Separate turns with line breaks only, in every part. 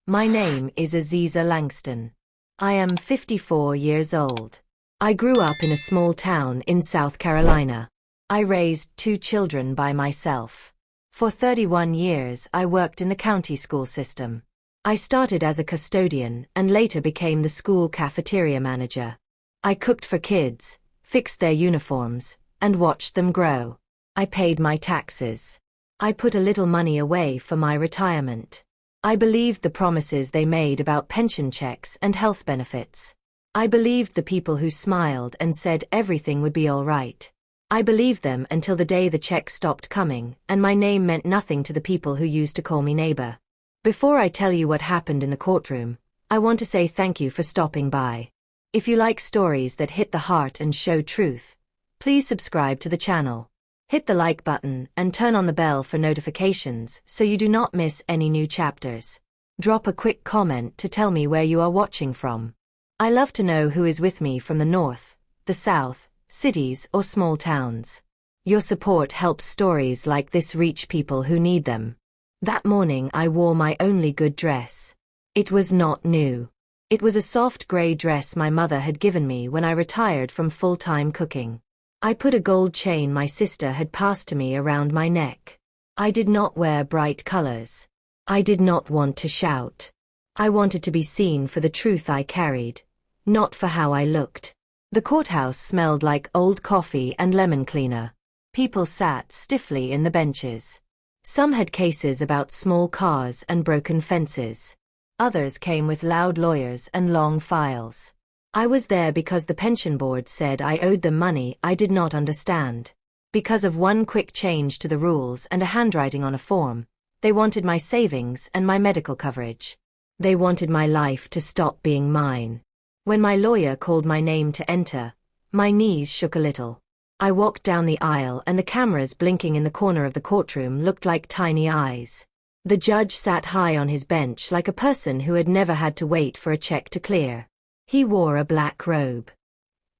My name is Aziza Langston. I am 54 years old. I grew up in a small town in South Carolina. I raised 2 children by myself. For 31 years I worked in the county school system. I started as a custodian and later became the school cafeteria manager. I cooked for kids, fixed their uniforms, and watched them grow. I paid my taxes. I put a little money away for my retirement. I believed the promises they made about pension checks and health benefits. I believed the people who smiled and said everything would be all right. I believed them until the day the checks stopped coming, and my name meant nothing to the people who used to call me neighbor. Before I tell you what happened in the courtroom, I want to say thank you for stopping by. If you like stories that hit the heart and show truth, please subscribe to the channel. Hit the like button and turn on the bell for notifications so you do not miss any new chapters. Drop a quick comment to tell me where you are watching from. I love to know who is with me from the north, the south, cities or small towns. Your support helps stories like this reach people who need them. That morning I wore my only good dress. It was not new. It was a soft gray dress my mother had given me when I retired from full-time cooking. I put a gold chain my sister had passed to me around my neck. I did not wear bright colors. I did not want to shout. I wanted to be seen for the truth I carried, not for how I looked. The courthouse smelled like old coffee and lemon cleaner. People sat stiffly in the benches. Some had cases about small cars and broken fences. Others came with loud lawyers and long files. I was there because the pension board said I owed them money I did not understand. Because of one quick change to the rules and a handwriting on a form, they wanted my savings and my medical coverage. They wanted my life to stop being mine. When my lawyer called my name to enter, my knees shook a little. I walked down the aisle and the cameras blinking in the corner of the courtroom looked like tiny eyes. The judge sat high on his bench like a person who had never had to wait for a check to clear. He wore a black robe.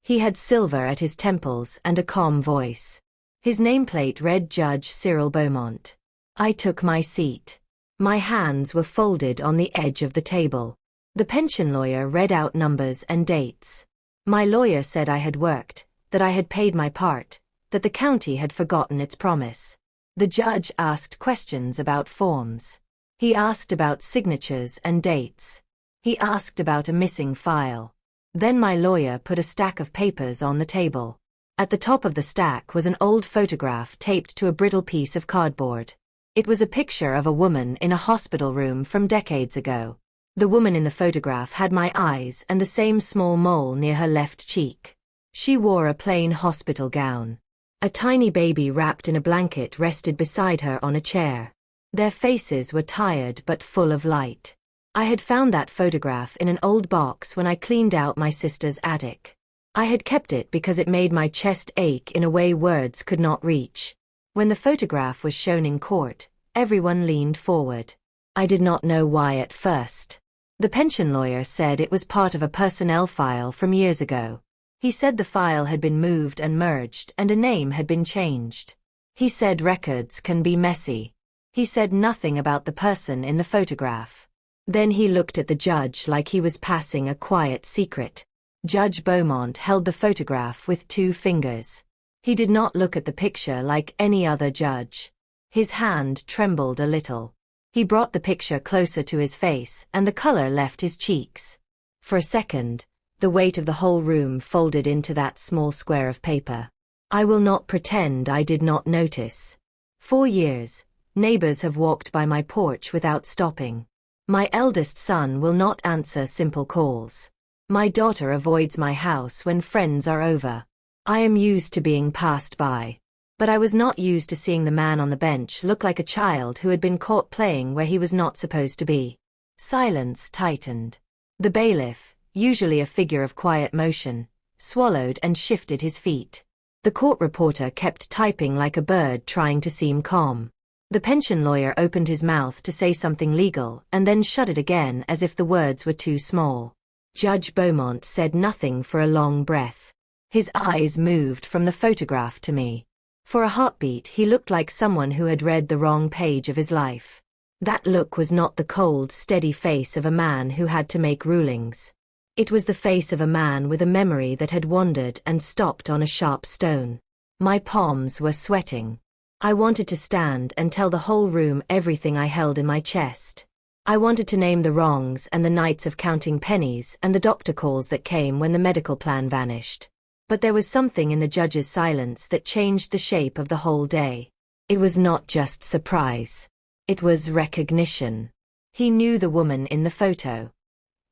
He had silver at his temples and a calm voice. His nameplate read Judge Cyril Beaumont. I took my seat. My hands were folded on the edge of the table. The pension lawyer read out numbers and dates. My lawyer said I had worked, that I had paid my part, that the county had forgotten its promise. The judge asked questions about forms. He asked about signatures and dates. He asked about a missing file. Then my lawyer put a stack of papers on the table. At the top of the stack was an old photograph taped to a brittle piece of cardboard. It was a picture of a woman in a hospital room from decades ago. The woman in the photograph had my eyes and the same small mole near her left cheek. She wore a plain hospital gown. A tiny baby wrapped in a blanket rested beside her on a chair. Their faces were tired but full of light. I had found that photograph in an old box when I cleaned out my sister's attic. I had kept it because it made my chest ache in a way words could not reach. When the photograph was shown in court, everyone leaned forward. I did not know why at first. The pension lawyer said it was part of a personnel file from years ago. He said the file had been moved and merged and a name had been changed. He said records can be messy. He said nothing about the person in the photograph. Then he looked at the judge like he was passing a quiet secret. Judge Beaumont held the photograph with 2 fingers. He did not look at the picture like any other judge. His hand trembled a little. He brought the picture closer to his face and the color left his cheeks. For a second, the weight of the whole room folded into that small square of paper. I will not pretend I did not notice. For years, neighbors have walked by my porch without stopping. My eldest son will not answer simple calls. My daughter avoids my house when friends are over. I am used to being passed by. But I was not used to seeing the man on the bench look like a child who had been caught playing where he was not supposed to be. Silence tightened. The bailiff, usually a figure of quiet motion, swallowed and shifted his feet. The court reporter kept typing like a bird trying to seem calm. The pension lawyer opened his mouth to say something legal and then shut it again as if the words were too small. Judge Beaumont said nothing for a long breath. His eyes moved from the photograph to me. For a heartbeat he looked like someone who had read the wrong page of his life. That look was not the cold, steady face of a man who had to make rulings. It was the face of a man with a memory that had wandered and stopped on a sharp stone. My palms were sweating. I wanted to stand and tell the whole room everything I held in my chest. I wanted to name the wrongs and the nights of counting pennies and the doctor calls that came when the medical plan vanished. But there was something in the judge's silence that changed the shape of the whole day. It was not just surprise. It was recognition. He knew the woman in the photo.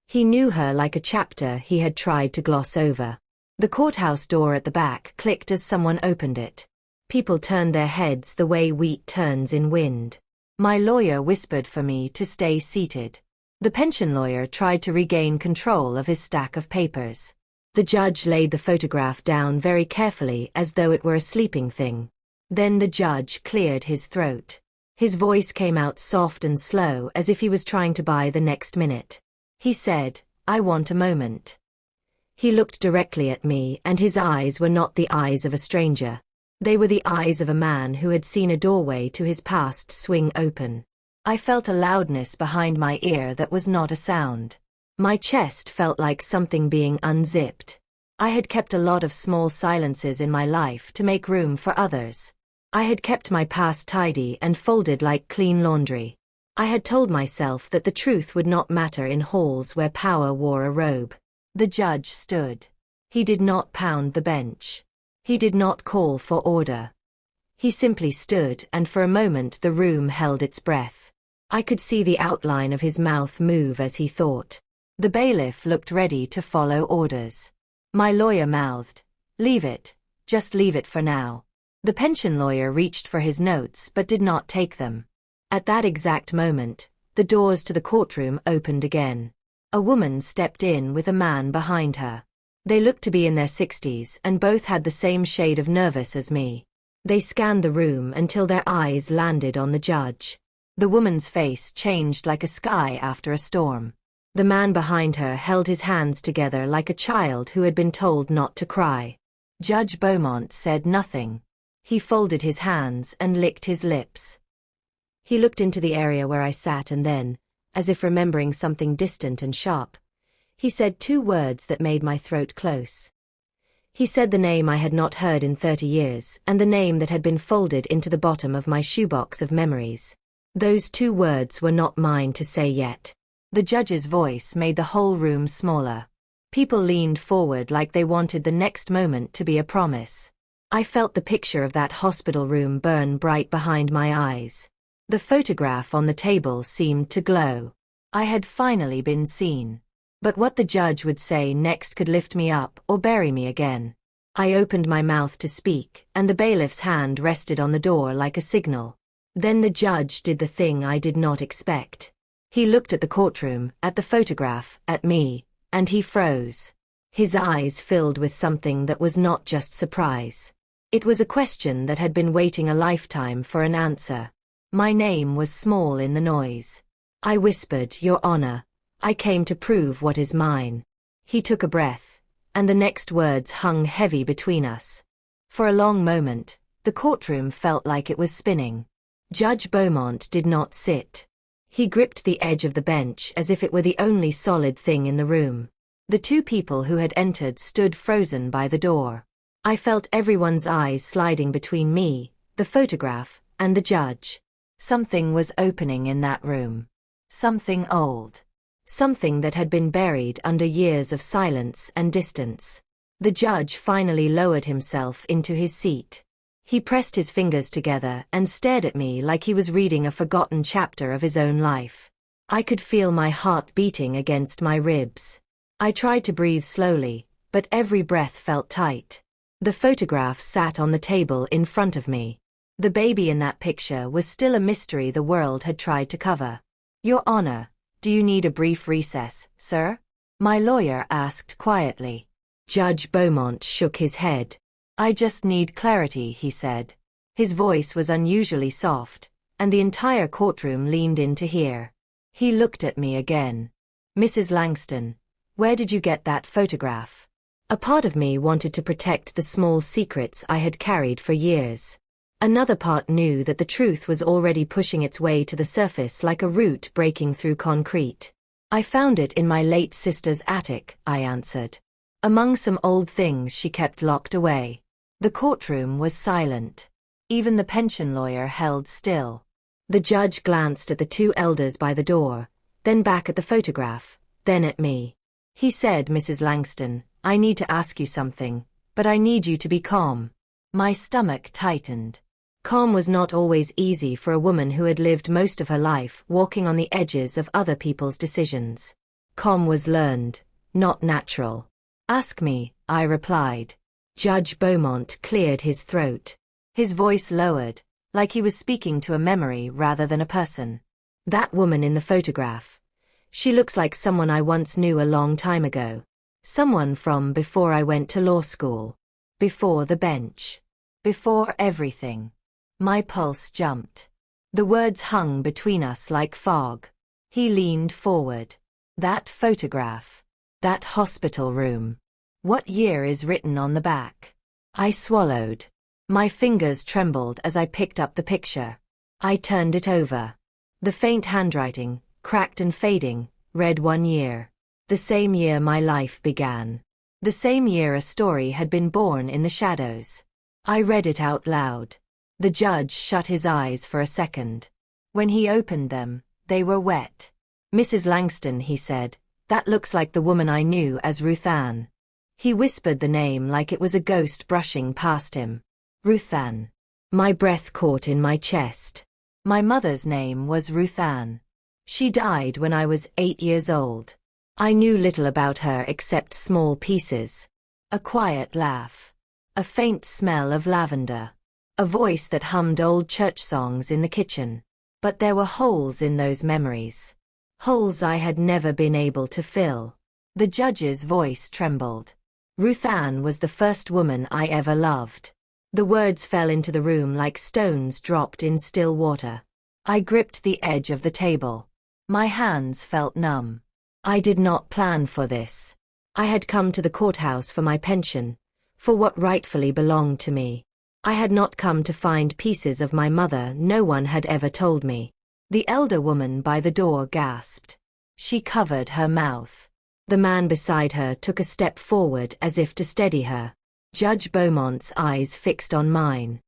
He knew her like a chapter he had tried to gloss over. The courthouse door at the back clicked as someone opened it. People turned their heads the way wheat turns in wind. My lawyer whispered for me to stay seated. The pension lawyer tried to regain control of his stack of papers. The judge laid the photograph down very carefully as though it were a sleeping thing. Then the judge cleared his throat. His voice came out soft and slow as if he was trying to buy the next minute. He said, "I want a moment." He looked directly at me and his eyes were not the eyes of a stranger. They were the eyes of a man who had seen a doorway to his past swing open. I felt a loudness behind my ear that was not a sound. My chest felt like something being unzipped. I had kept a lot of small silences in my life to make room for others. I had kept my past tidy and folded like clean laundry. I had told myself that the truth would not matter in halls where power wore a robe. The judge stood. He did not pound the bench. He did not call for order. He simply stood, and for a moment the room held its breath. I could see the outline of his mouth move as he thought. The bailiff looked ready to follow orders. My lawyer mouthed, "Leave it. Just leave it for now." The pension lawyer reached for his notes but did not take them. At that exact moment, the doors to the courtroom opened again. A woman stepped in with a man behind her. They looked to be in their 60s and both had the same shade of nervous as me. They scanned the room until their eyes landed on the judge. The woman's face changed like a sky after a storm. The man behind her held his hands together like a child who had been told not to cry. Judge Beaumont said nothing. He folded his hands and licked his lips. He looked into the area where I sat and then, as if remembering something distant and sharp, he said two words that made my throat close. He said the name I had not heard in 30 years and the name that had been folded into the bottom of my shoebox of memories. Those two words were not mine to say yet. The judge's voice made the whole room smaller. People leaned forward like they wanted the next moment to be a promise. I felt the picture of that hospital room burn bright behind my eyes. The photograph on the table seemed to glow. I had finally been seen. But what the judge would say next could lift me up or bury me again. I opened my mouth to speak, and the bailiff's hand rested on the door like a signal. Then the judge did the thing I did not expect. He looked at the courtroom, at the photograph, at me, and he froze. His eyes filled with something that was not just surprise. It was a question that had been waiting a lifetime for an answer. My name was small in the noise. I whispered, "Your Honor, I came to prove what is mine." He took a breath, and the next words hung heavy between us. For a long moment, the courtroom felt like it was spinning. Judge Beaumont did not sit. He gripped the edge of the bench as if it were the only solid thing in the room. The two people who had entered stood frozen by the door. I felt everyone's eyes sliding between me, the photograph, and the judge. Something was opening in that room. Something old. Something that had been buried under years of silence and distance. The judge finally lowered himself into his seat. He pressed his fingers together and stared at me like he was reading a forgotten chapter of his own life. I could feel my heart beating against my ribs. I tried to breathe slowly, but every breath felt tight. The photograph sat on the table in front of me. The baby in that picture was still a mystery the world had tried to cover. "Your Honor, do you need a brief recess, sir?" my lawyer asked quietly. Judge Beaumont shook his head. "I just need clarity," he said. His voice was unusually soft, and the entire courtroom leaned in to hear. He looked at me again. "Mrs. Langston, where did you get that photograph?" A part of me wanted to protect the small secrets I had carried for years. Another part knew that the truth was already pushing its way to the surface like a root breaking through concrete. I found it in my late sister's attic, I answered. Among some old things she kept locked away. The courtroom was silent. Even the pension lawyer held still. The judge glanced at the two elders by the door, then back at the photograph, then at me. He said, "Mrs. Langston, I need to ask you something, but I need you to be calm." My stomach tightened. Calm was not always easy for a woman who had lived most of her life walking on the edges of other people's decisions. Calm was learned, not natural. "Ask me," I replied. Judge Beaumont cleared his throat. His voice lowered, like he was speaking to a memory rather than a person. "That woman in the photograph. She looks like someone I once knew a long time ago. Someone from before I went to law school. Before the bench. Before everything." My pulse jumped. The words hung between us like fog. He leaned forward. "That photograph. That hospital room. What year is written on the back?" I swallowed. My fingers trembled as I picked up the picture. I turned it over. The faint handwriting, cracked and fading, read 1 year. The same year my life began. The same year a story had been born in the shadows. I read it out loud. The judge shut his eyes for a second. When he opened them, they were wet. "Mrs. Langston," he said, "that looks like the woman I knew as Ruth Ann." He whispered the name like it was a ghost brushing past him. Ruth Ann. My breath caught in my chest. My mother's name was Ruth Ann. She died when I was 8 years old. I knew little about her except small pieces. A quiet laugh. A faint smell of lavender. A voice that hummed old church songs in the kitchen. But there were holes in those memories. Holes I had never been able to fill. The judge's voice trembled. "Ruth Ann was the first woman I ever loved." The words fell into the room like stones dropped in still water. I gripped the edge of the table. My hands felt numb. I did not plan for this. I had come to the courthouse for my pension, for what rightfully belonged to me. I had not come to find pieces of my mother no one had ever told me. The elder woman by the door gasped. She covered her mouth. The man beside her took a step forward as if to steady her. Judge Beaumont's eyes fixed on mine.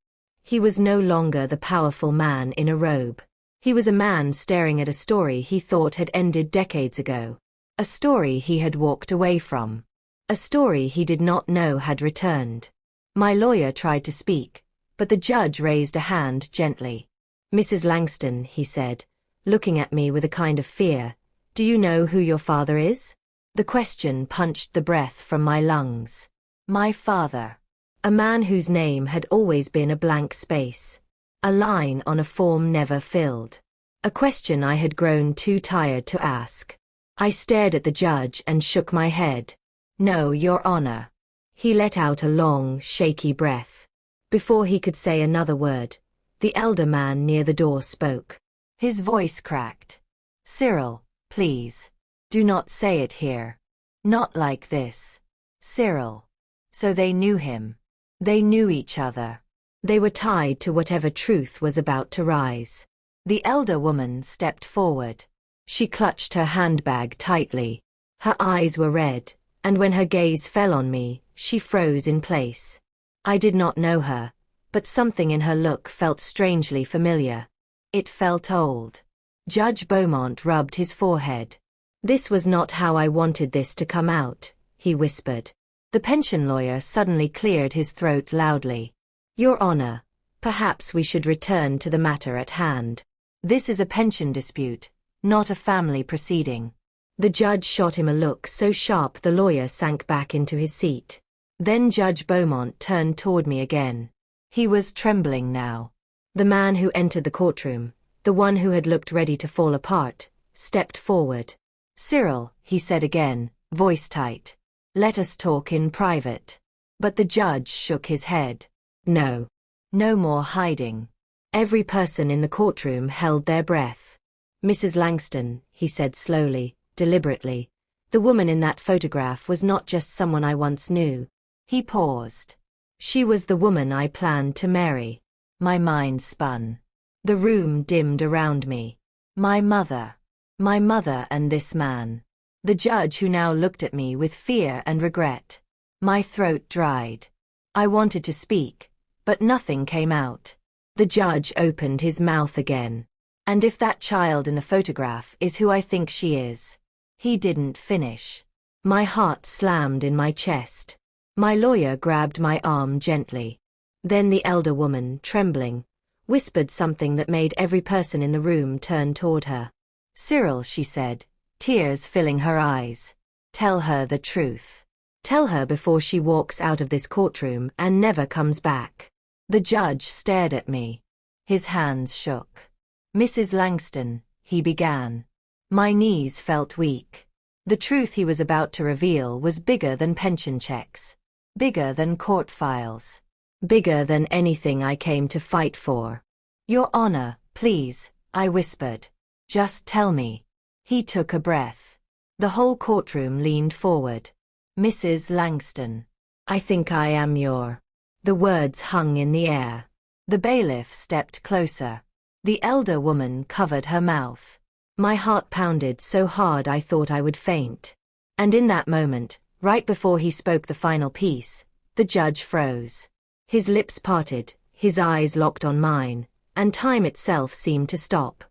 He was no longer the powerful man in a robe. He was a man staring at a story he thought had ended decades ago. A story he had walked away from. A story he did not know had returned. My lawyer tried to speak, but the judge raised a hand gently. "Mrs. Langston," he said, looking at me with a kind of fear, "do you know who your father is?" The question punched the breath from my lungs. My father. A man whose name had always been a blank space. A line on a form never filled. A question I had grown too tired to ask. I stared at the judge and shook my head. "No, Your Honor." He let out a long, shaky breath. Before he could say another word, the elder man near the door spoke. His voice cracked. "Cyril, please. Do not say it here. Not like this. Cyril." So they knew him. They knew each other. They were tied to whatever truth was about to rise. The elder woman stepped forward. She clutched her handbag tightly. Her eyes were red, and when her gaze fell on me, she froze in place. I did not know her, but something in her look felt strangely familiar. It felt old. Judge Beaumont rubbed his forehead. "This was not how I wanted this to come out," he whispered. The pension lawyer suddenly cleared his throat loudly. "Your Honor, perhaps we should return to the matter at hand. This is a pension dispute, not a family proceeding." The judge shot him a look so sharp the lawyer sank back into his seat. Then Judge Beaumont turned toward me again. He was trembling now. The man who entered the courtroom, the one who had looked ready to fall apart, stepped forward. "Cyril," he said again, voice tight. "Let us talk in private." But the judge shook his head. No. No more hiding. Every person in the courtroom held their breath. "Mrs. Langston," he said slowly, deliberately, "the woman in that photograph was not just someone I once knew." He paused. "She was the woman I planned to marry. My mind spun. The room dimmed around me. My mother. My mother and this man. The judge who now looked at me with fear and regret. My throat dried. I wanted to speak, but nothing came out. The judge opened his mouth again. And if that child in the photograph is who I think she is. He didn't finish. My heart slammed in my chest. My lawyer grabbed my arm gently. Then the elder woman, trembling, whispered something that made every person in the room turn toward her. "Cyril," she said, tears filling her eyes. "Tell her the truth. Tell her before she walks out of this courtroom and never comes back." The judge stared at me. His hands shook. "Mrs. Langston," he began. My knees felt weak. The truth he was about to reveal was bigger than pension checks. Bigger than court files. Bigger than anything I came to fight for. "Your Honor, please," I whispered. "Just tell me." He took a breath. The whole courtroom leaned forward. "Mrs. Langston, I think I am your..." The words hung in the air. The bailiff stepped closer. The elder woman covered her mouth. My heart pounded so hard I thought I would faint. And in that moment, right before he spoke the final piece, the judge froze. His lips parted, his eyes locked on mine, and time itself seemed to stop.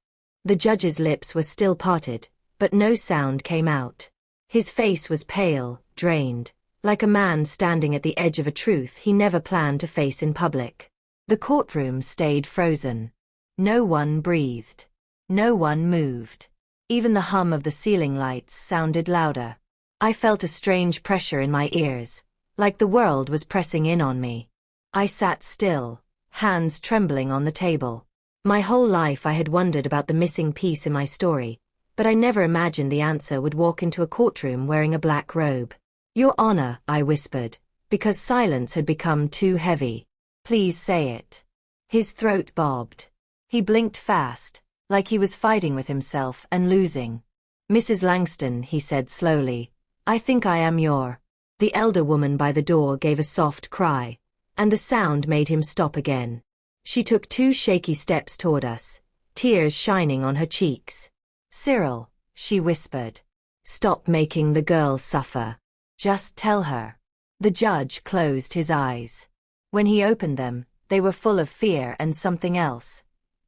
The judge's lips were still parted, but no sound came out. His face was pale, drained, like a man standing at the edge of a truth he never planned to face in public. The courtroom stayed frozen. No one breathed. No one moved. Even the hum of the ceiling lights sounded louder. I felt a strange pressure in my ears, like the world was pressing in on me. I sat still, hands trembling on the table. My whole life I had wondered about the missing piece in my story, but I never imagined the answer would walk into a courtroom wearing a black robe. "Your Honor," I whispered, because silence had become too heavy. "Please say it." His throat bobbed. He blinked fast, like he was fighting with himself and losing. "Mrs. Langston," he said slowly, "I think I am your..." The elder woman by the door gave a soft cry, and the sound made him stop again. She took 2 shaky steps toward us, tears shining on her cheeks. "Cyril," she whispered, "stop making the girl suffer. Just tell her." The judge closed his eyes. When he opened them, they were full of fear and something else.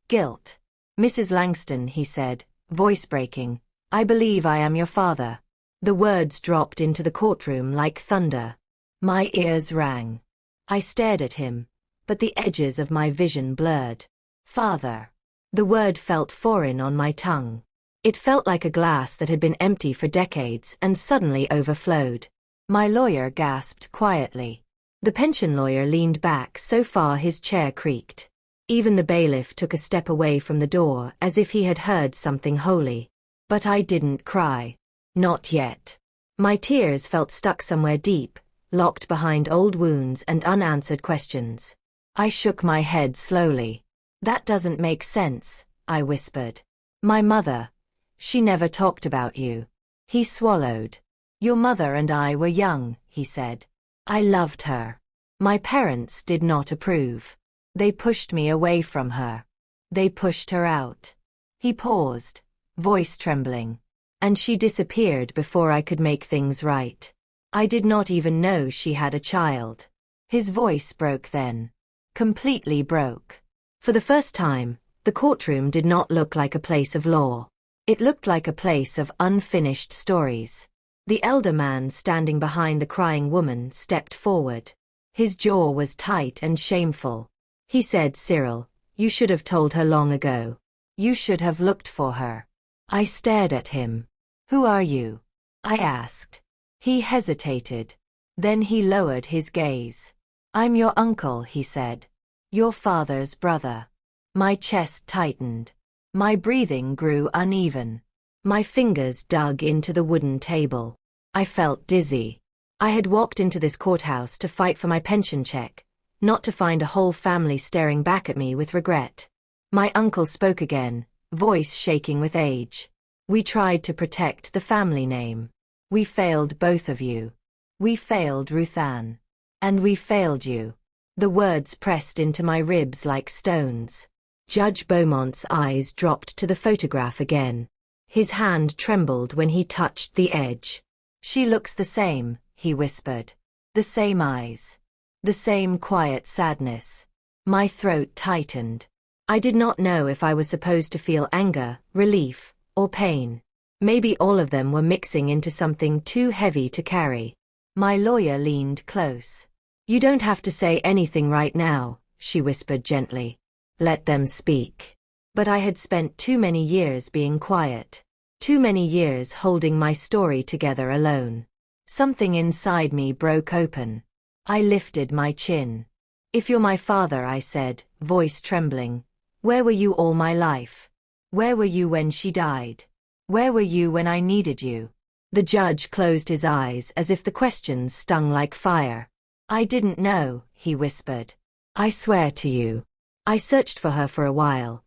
Guilt. "Mrs. Langston," he said, voice breaking, "I believe I am your father." The words dropped into the courtroom like thunder. My ears rang. I stared at him, but the edges of my vision blurred. Father. The word felt foreign on my tongue. It felt like a glass that had been empty for decades and suddenly overflowed. My lawyer gasped quietly. The pension lawyer leaned back so far his chair creaked. Even the bailiff took a step away from the door as if he had heard something holy. But I didn't cry. Not yet. My tears felt stuck somewhere deep, locked behind old wounds and unanswered questions. I shook my head slowly. "That doesn't make sense," I whispered. "My mother. She never talked about you." He swallowed. "Your mother and I were young," he said. "I loved her. My parents did not approve. They pushed me away from her. They pushed her out." He paused, voice trembling. "And she disappeared before I could make things right. I did not even know she had a child." His voice broke then. Completely broke. For the first time, the courtroom did not look like a place of law. It looked like a place of unfinished stories. The elder man standing behind the crying woman stepped forward. His jaw was tight and shameful. He said, "Cyril, you should have told her long ago. You should have looked for her." I stared at him. "Who are you?" I asked. He hesitated. Then he lowered his gaze. "I'm your uncle," he said. "Your father's brother." My chest tightened. My breathing grew uneven. My fingers dug into the wooden table. I felt dizzy. I had walked into this courthouse to fight for my pension check, not to find a whole family staring back at me with regret. My uncle spoke again, voice shaking with age. "We tried to protect the family name. We failed both of you. We failed Ruth Ann. And we failed you." The words pressed into my ribs like stones. Judge Beaumont's eyes dropped to the photograph again. His hand trembled when he touched the edge. "She looks the same," he whispered. "The same eyes. The same quiet sadness." My throat tightened. I did not know if I was supposed to feel anger, relief, or pain. Maybe all of them were mixing into something too heavy to carry. My lawyer leaned close. "You don't have to say anything right now," she whispered gently. "Let them speak." But I had spent too many years being quiet. Too many years holding my story together alone. Something inside me broke open. I lifted my chin. "If you're my father," I said, voice trembling, "where were you all my life? Where were you when she died? Where were you when I needed you?" The judge closed his eyes as if the questions stung like fire. "I didn't know," he whispered. "I swear to you. I searched for her for a while.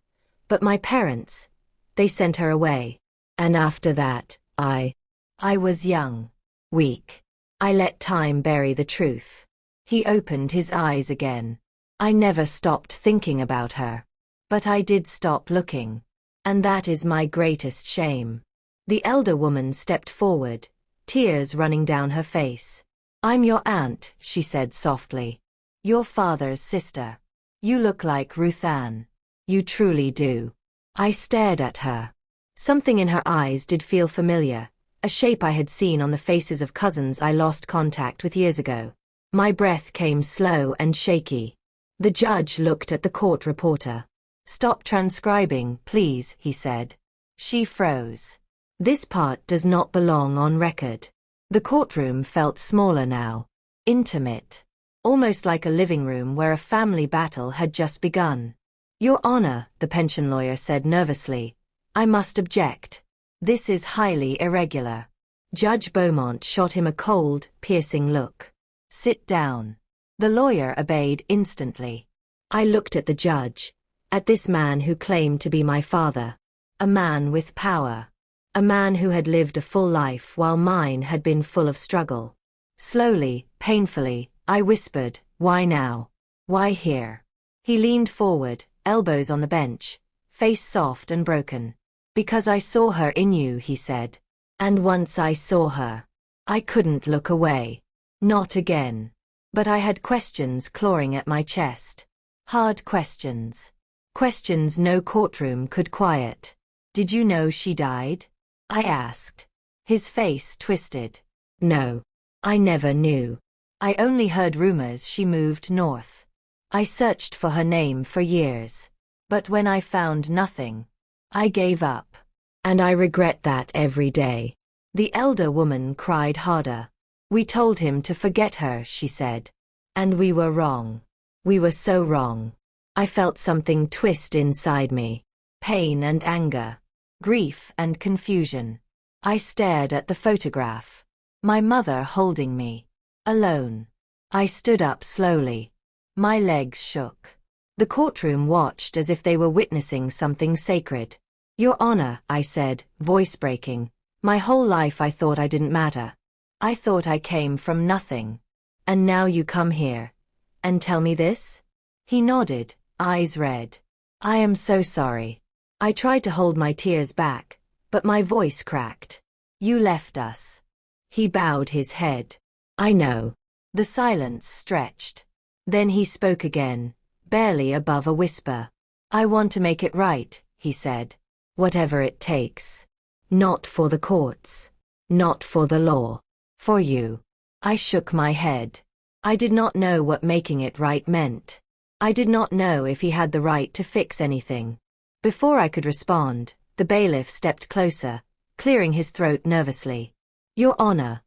But my parents, they sent her away. And after that, I was young. Weak. I let time bury the truth." He opened his eyes again. "I never stopped thinking about her. But I did stop looking. And that is my greatest shame." The elder woman stepped forward, tears running down her face. "I'm your aunt," she said softly. "Your father's sister. You look like Ruth Ann. You truly do." I stared at her. Something in her eyes did feel familiar, a shape I had seen on the faces of cousins I lost contact with years ago. My breath came slow and shaky. The judge looked at the court reporter. "Stop transcribing, please," he said. She froze. "This part does not belong on record." The courtroom felt smaller now. Intimate. Almost like a living room where a family battle had just begun. "Your Honor," the pension lawyer said nervously, "I must object. This is highly irregular." Judge Beaumont shot him a cold, piercing look. "Sit down." The lawyer obeyed instantly. I looked at the judge, at this man who claimed to be my father. A man with power. A man who had lived a full life while mine had been full of struggle. Slowly, painfully, I whispered, "Why now? Why here?" He leaned forward, elbows on the bench, face soft and broken. "Because I saw her in you," he said. "And once I saw her, I couldn't look away. Not again." But I had questions clawing at my chest. Hard questions. Questions no courtroom could quiet. "Did you know she died?" I asked. His face twisted. "No. I never knew. I only heard rumors she moved north. I searched for her name for years. But when I found nothing, I gave up. And I regret that every day." The elder woman cried harder. "We told him to forget her," she said. "And we were wrong. We were so wrong." I felt something twist inside me. Pain and anger. Grief and confusion. I stared at the photograph. My mother holding me. Alone. I stood up slowly. My legs shook. The courtroom watched as if they were witnessing something sacred. "Your Honor," I said, voice breaking. "My whole life I thought I didn't matter. I thought I came from nothing. And now you come here. And tell me this?" He nodded, eyes red. "I am so sorry." I tried to hold my tears back, but my voice cracked. "You left us." He bowed his head. "I know." The silence stretched. Then he spoke again, barely above a whisper. "I want to make it right," he said. "Whatever it takes. Not for the courts. Not for the law. For you." I shook my head. I did not know what making it right meant. I did not know if he had the right to fix anything. Before I could respond, the bailiff stepped closer, clearing his throat nervously. "Your Honor,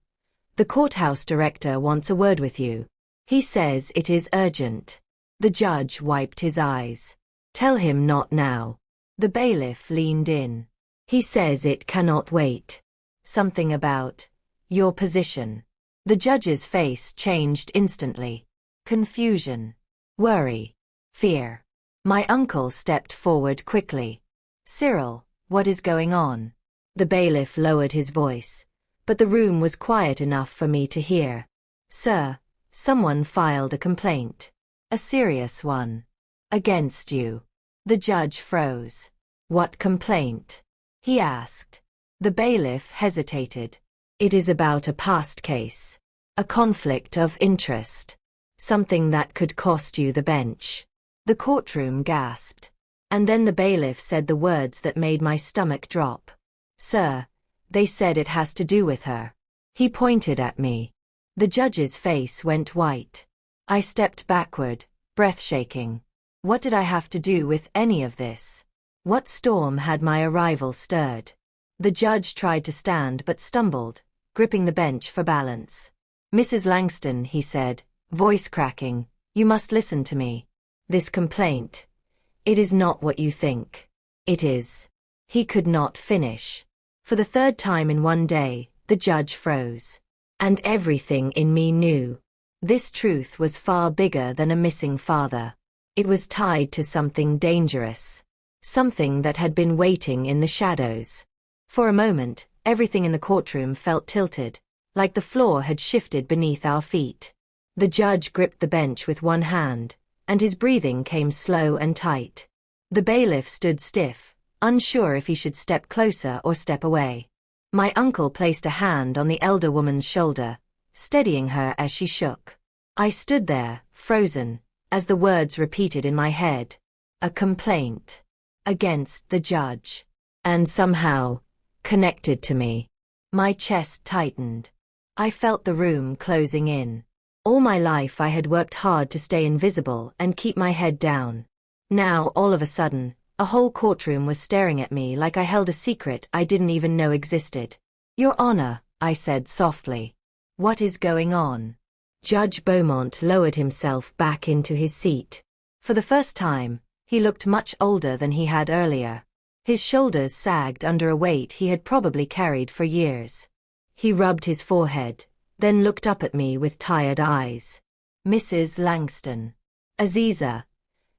the courthouse director wants a word with you. He says it is urgent." The judge wiped his eyes. "Tell him not now." The bailiff leaned in. "He says it cannot wait." Something about your position. The judge's face changed instantly. Confusion. Worry. Fear. My uncle stepped forward quickly. "Cyril, what is going on?" The bailiff lowered his voice, but the room was quiet enough for me to hear. "Sir, someone filed a complaint. A A serious one. Against you. The judge froze. What complaint? He asked. The bailiff hesitated. It is about a past case. A conflict of interest. Something that could cost you the bench. The courtroom gasped. And then the bailiff said the words that made my stomach drop. Sir, they said it has to do with her. He pointed at me. The judge's face went white. I stepped backward, breath shaking. What did I have to do with any of this? What storm had my arrival stirred? The judge tried to stand but stumbled, gripping the bench for balance. Mrs. Langston, he said, voice cracking, you must listen to me. This complaint. It is not what you think. It is. He could not finish. For the third time in one day, the judge froze. And everything in me knew. This truth was far bigger than a missing father. It was tied to something dangerous. Something that had been waiting in the shadows. For a moment, everything in the courtroom felt tilted, like the floor had shifted beneath our feet. The judge gripped the bench with one hand, and his breathing came slow and tight. The bailiff stood stiff, unsure if he should step closer or step away. My uncle placed a hand on the elder woman's shoulder, steadying her as she shook. I stood there, frozen, as the words repeated in my head. A complaint. Against the judge. And somehow, connected to me. My chest tightened. I felt the room closing in. All my life I had worked hard to stay invisible and keep my head down. Now, all of a sudden, a whole courtroom was staring at me like I held a secret I didn't even know existed. Your Honor, I said softly. What is going on? Judge Beaumont lowered himself back into his seat. For the first time, he looked much older than he had earlier. His shoulders sagged under a weight he had probably carried for years. He rubbed his forehead, then looked up at me with tired eyes. Mrs. Langston. Aziza.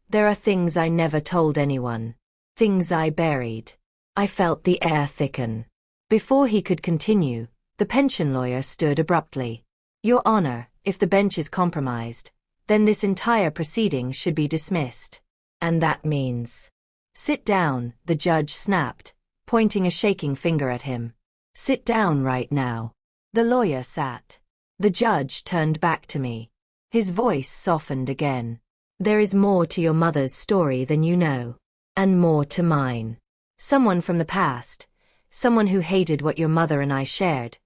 There are things I never told anyone. Things I buried. I felt the air thicken. Before he could continue, the pension lawyer stood abruptly. Your Honor, if the bench is compromised, then this entire proceeding should be dismissed. And that means... Sit down, the judge snapped, pointing a shaking finger at him. Sit down right now. The lawyer sat. The judge turned back to me. His voice softened again. There is more to your mother's story than you know. And more to mine. Someone from the past, someone who hated what your mother and I shared,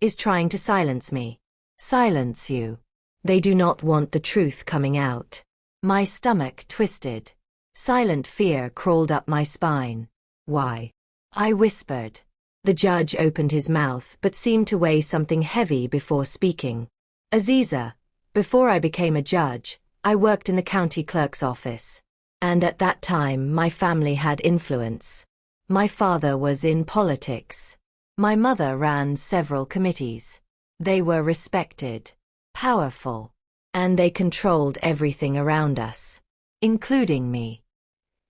is trying to silence me. Silence you. They do not want the truth coming out. My stomach twisted. Silent fear crawled up my spine. Why? I whispered. The judge opened his mouth but seemed to weigh something heavy before speaking. Aziza, before I became a judge, I worked in the county clerk's office. And at that time my family had influence. My father was in politics. My mother ran several committees. They were respected, powerful, and they controlled everything around us, including me.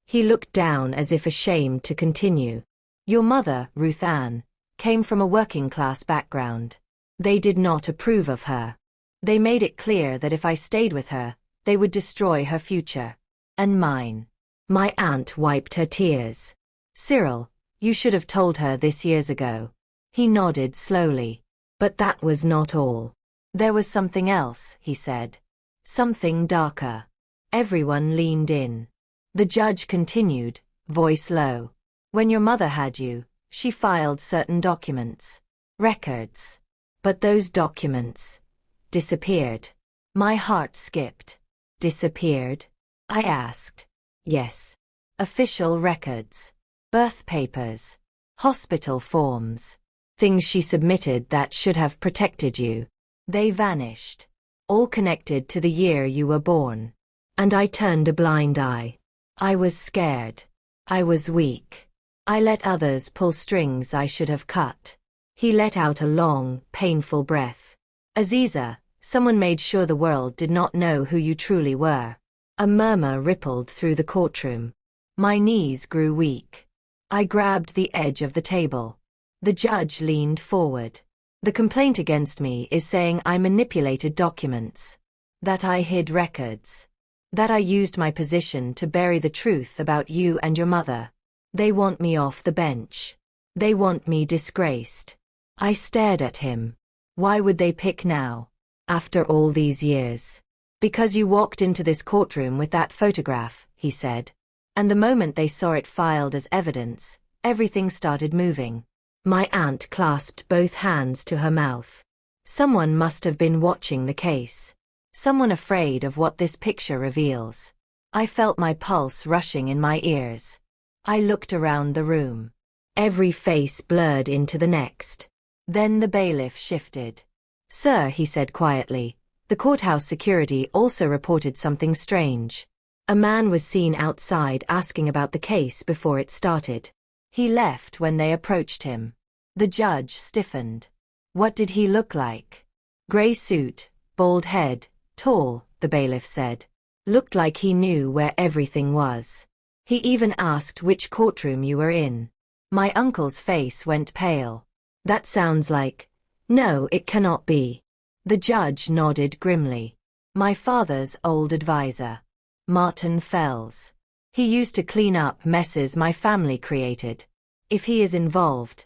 He looked down as if ashamed to continue. Your mother, Ruth Ann, came from a working-class background. They did not approve of her. They made it clear that if I stayed with her, they would destroy her future. And mine. My aunt wiped her tears. Cyril, you should have told her this years ago. He nodded slowly. But that was not all. There was something else, he said. Something darker. Everyone leaned in. The judge continued, voice low. When your mother had you, she filed certain documents. Records. But those documents disappeared. My heart skipped. Disappeared? I asked. Yes. Official records. Birth papers. Hospital forms. Things she submitted that should have protected you. They vanished. All connected to the year you were born. And I turned a blind eye. I was scared. I was weak. I let others pull strings I should have cut. He let out a long, painful breath. Aziza, someone made sure the world did not know who you truly were. A murmur rippled through the courtroom. My knees grew weak. I grabbed the edge of the table. The judge leaned forward. The complaint against me is saying I manipulated documents. That I hid records. That I used my position to bury the truth about you and your mother. They want me off the bench. They want me disgraced. I stared at him. Why would they pick now? After all these years? Because you walked into this courtroom with that photograph, he said. And the moment they saw it filed as evidence, everything started moving. My aunt clasped both hands to her mouth. Someone must have been watching the case. Someone afraid of what this picture reveals. I felt my pulse rushing in my ears. I looked around the room. Every face blurred into the next. Then the bailiff shifted. "Sir," he said quietly, "the courthouse security also reported something strange. A man was seen outside asking about the case before it started. He left when they approached him." The judge stiffened. "What did he look like?" "Gray suit, bald head, tall," the bailiff said. "Looked like he knew where everything was. He even asked which courtroom you were in." My uncle's face went pale. "That sounds like... No, it cannot be." The judge nodded grimly. "My father's old advisor. Martin Fells. He used to clean up messes my family created. If he is involved,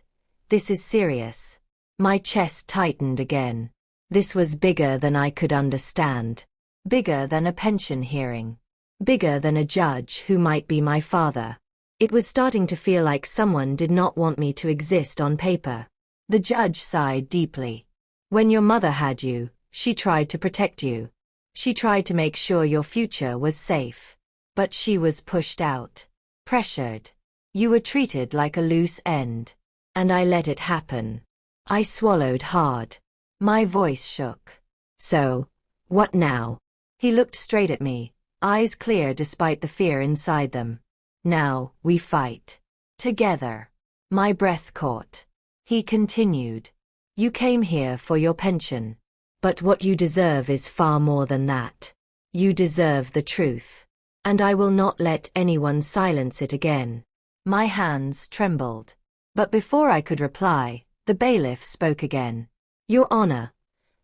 this is serious." My chest tightened again. This was bigger than I could understand. Bigger than a pension hearing. Bigger than a judge who might be my father. It was starting to feel like someone did not want me to exist on paper. The judge sighed deeply. "When your mother had you, she tried to protect you. She tried to make sure your future was safe. But she was pushed out. Pressured. You were treated like a loose end. And I let it happen." I swallowed hard. My voice shook. "So, what now?" He looked straight at me, eyes clear despite the fear inside them. "Now, we fight. Together." My breath caught. He continued. "You came here for your pension. But what you deserve is far more than that. You deserve the truth. And I will not let anyone silence it again." My hands trembled. But before I could reply, the bailiff spoke again. "Your Honor,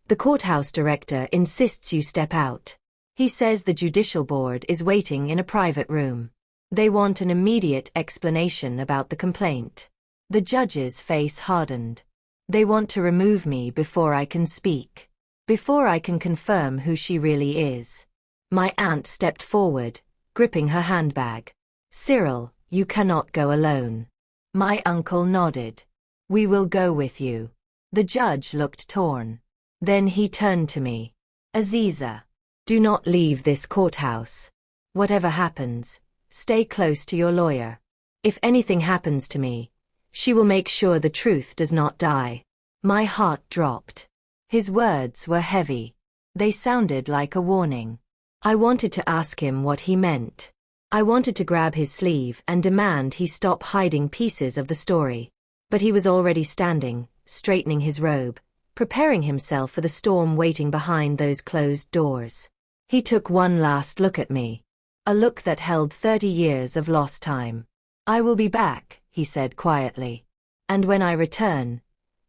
the courthouse director insists you step out. He says the judicial board is waiting in a private room. They want an immediate explanation about the complaint." The judge's face hardened. "They want to remove me before I can speak. Before I can confirm who she really is." My aunt stepped forward, gripping her handbag. "Cyril, you cannot go alone." My uncle nodded. "We will go with you." The judge looked torn. Then he turned to me. "Aziza, do not leave this courthouse. Whatever happens, stay close to your lawyer. If anything happens to me, she will make sure the truth does not die." My heart dropped. His words were heavy. They sounded like a warning. I wanted to ask him what he meant. I wanted to grab his sleeve and demand he stop hiding pieces of the story. But he was already standing, straightening his robe, preparing himself for the storm waiting behind those closed doors. He took one last look at me. A look that held 30 years of lost time. "I will be back," he said quietly. "And when I return,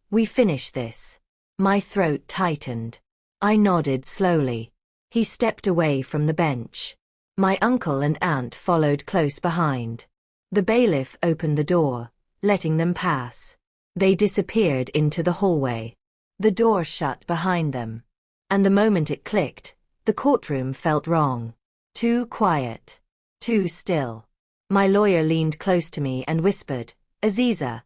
we finish this." My throat tightened. I nodded slowly. He stepped away from the bench. My uncle and aunt followed close behind. The bailiff opened the door, letting them pass. They disappeared into the hallway. The door shut behind them. And the moment it clicked, the courtroom felt wrong. Too quiet. Too still. My lawyer leaned close to me and whispered, "Aziza,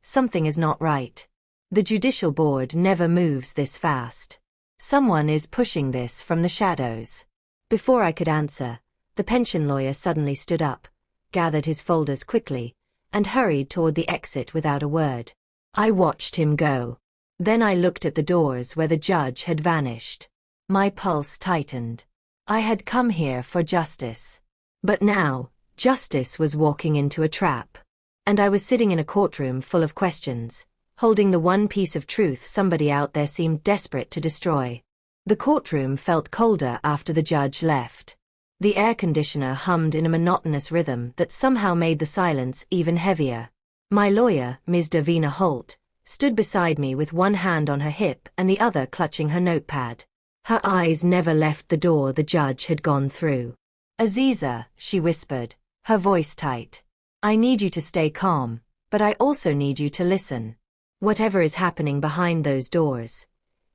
something is not right. The judicial board never moves this fast. Someone is pushing this from the shadows." Before I could answer, the pension lawyer suddenly stood up, gathered his folders quickly, and hurried toward the exit without a word. I watched him go. Then I looked at the doors where the judge had vanished. My pulse tightened. I had come here for justice. But now, justice was walking into a trap. And I was sitting in a courtroom full of questions, holding the one piece of truth somebody out there seemed desperate to destroy. The courtroom felt colder after the judge left. The air conditioner hummed in a monotonous rhythm that somehow made the silence even heavier. My lawyer, Ms. Davina Holt, stood beside me with one hand on her hip and the other clutching her notepad. Her eyes never left the door the judge had gone through. Aziza, she whispered, her voice tight. I need you to stay calm, but I also need you to listen. Whatever is happening behind those doors,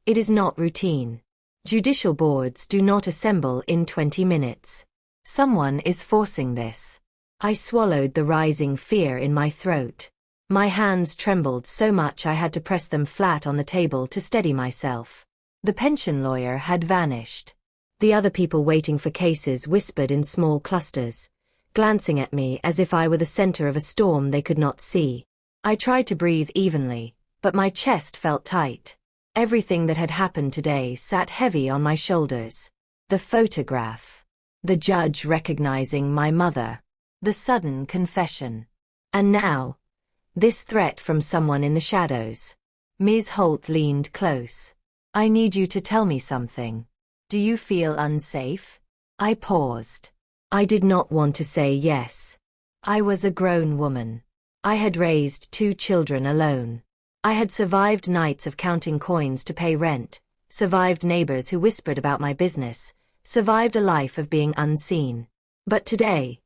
it is not routine. Judicial boards do not assemble in 20 minutes. Someone is forcing this. I swallowed the rising fear in my throat. My hands trembled so much I had to press them flat on the table to steady myself. The pension lawyer had vanished. The other people waiting for cases whispered in small clusters, glancing at me as if I were the center of a storm they could not see. I tried to breathe evenly, but my chest felt tight. Everything that had happened today sat heavy on my shoulders. The photograph. The judge recognizing my mother. The sudden confession. And now, this threat from someone in the shadows. Ms. Holt leaned close. I need you to tell me something. Do you feel unsafe? I paused. I did not want to say yes. I was a grown woman. I had raised 2 children alone. I had survived nights of counting coins to pay rent, survived neighbors who whispered about my business, survived a life of being unseen. But today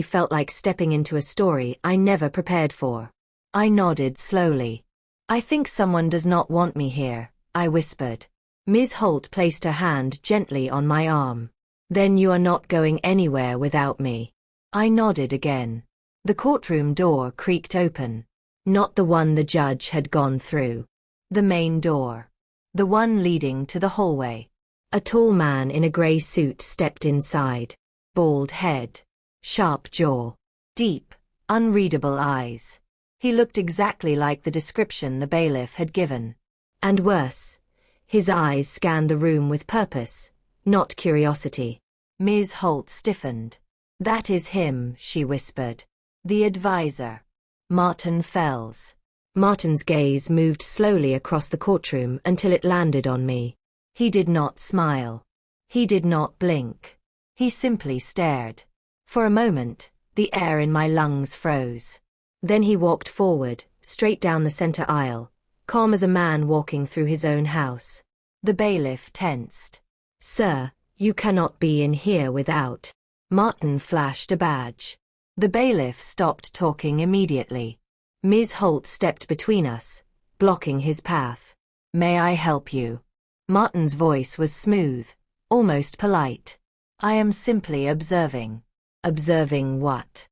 felt like stepping into a story I never prepared for. I nodded slowly. I think someone does not want me here, I whispered. Ms. Holt placed her hand gently on my arm. Then you are not going anywhere without me. I nodded again. The courtroom door creaked open. Not the one the judge had gone through. The main door. The one leading to the hallway. A tall man in a gray suit stepped inside. Bald head. Sharp jaw. Deep, unreadable eyes. He looked exactly like the description the bailiff had given. And worse, his eyes scanned the room with purpose, not curiosity. Ms. Holt stiffened. That is him, she whispered. The advisor. Martin Fells. Martin's gaze moved slowly across the courtroom until it landed on me. He did not smile. He did not blink. He simply stared. For a moment, the air in my lungs froze. Then he walked forward, straight down the center aisle, calm as a man walking through his own house. The bailiff tensed. Sir, you cannot be in here without. Martin flashed a badge. The bailiff stopped talking immediately. Ms. Holt stepped between us, blocking his path. May I help you? Martin's voice was smooth, almost polite. I am simply observing. Observing what?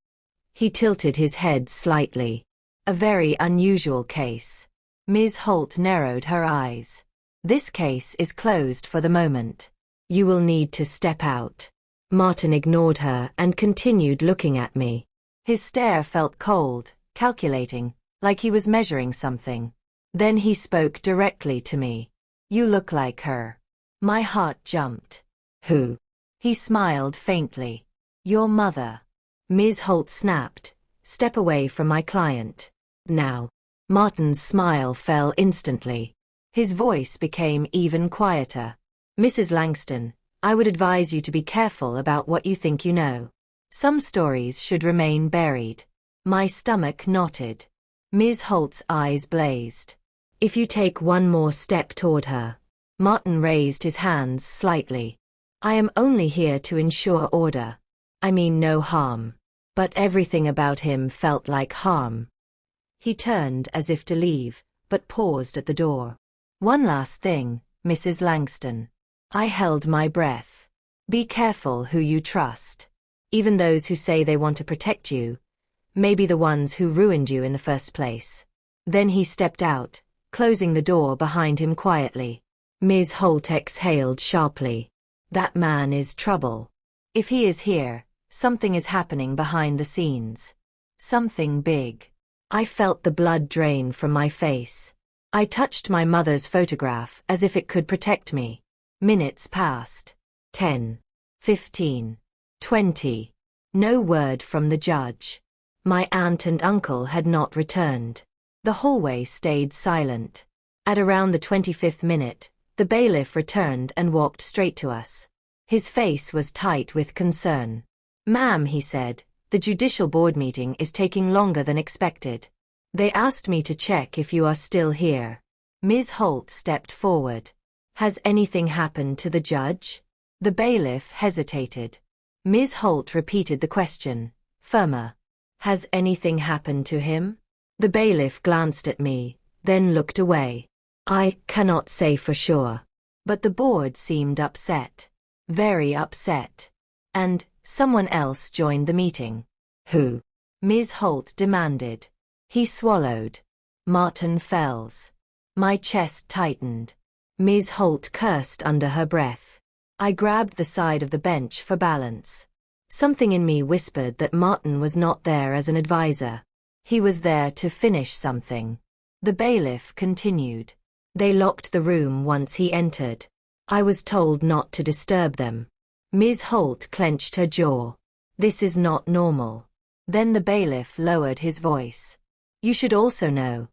He tilted his head slightly. A very unusual case. Ms. Holt narrowed her eyes. This case is closed for the moment. You will need to step out. Martin ignored her and continued looking at me. His stare felt cold, calculating, like he was measuring something. Then he spoke directly to me. You look like her. My heart jumped. Who? He smiled faintly. Your mother. Ms. Holt snapped. Step away from my client. Now. Martin's smile fell instantly. His voice became even quieter. Mrs. Langston, I would advise you to be careful about what you think you know. Some stories should remain buried. My stomach knotted. Ms. Holt's eyes blazed. If you take one more step toward her. Martin raised his hands slightly. I am only here to ensure order. I mean no harm. But everything about him felt like harm. He turned as if to leave, but paused at the door. One last thing, Mrs. Langston. I held my breath. Be careful who you trust. Even those who say they want to protect you. Maybe the ones who ruined you in the first place. Then he stepped out, closing the door behind him quietly. Ms. Holt exhaled sharply. That man is trouble. If he is here, something is happening behind the scenes. Something big. I felt the blood drain from my face. I touched my mother's photograph as if it could protect me. Minutes passed. 10. 15. 20. No word from the judge. My aunt and uncle had not returned. The hallway stayed silent. At around the 25th minute, the bailiff returned and walked straight to us. His face was tight with concern. Ma'am, he said, the judicial board meeting is taking longer than expected. They asked me to check if you are still here. Ms. Holt stepped forward. Has anything happened to the judge? The bailiff hesitated. Ms. Holt repeated the question, firmer. Has anything happened to him? The bailiff glanced at me, then looked away. I cannot say for sure. But the board seemed upset. Very upset. And someone else joined the meeting. Who? Ms. Holt demanded. He swallowed. Martin Fells. My chest tightened. Ms. Holt cursed under her breath. I grabbed the side of the bench for balance. Something in me whispered that Martin was not there as an advisor. He was there to finish something. The bailiff continued. They locked the room once he entered. I was told not to disturb them. Ms. Holt clenched her jaw. This is not normal. Then the bailiff lowered his voice. You should also know.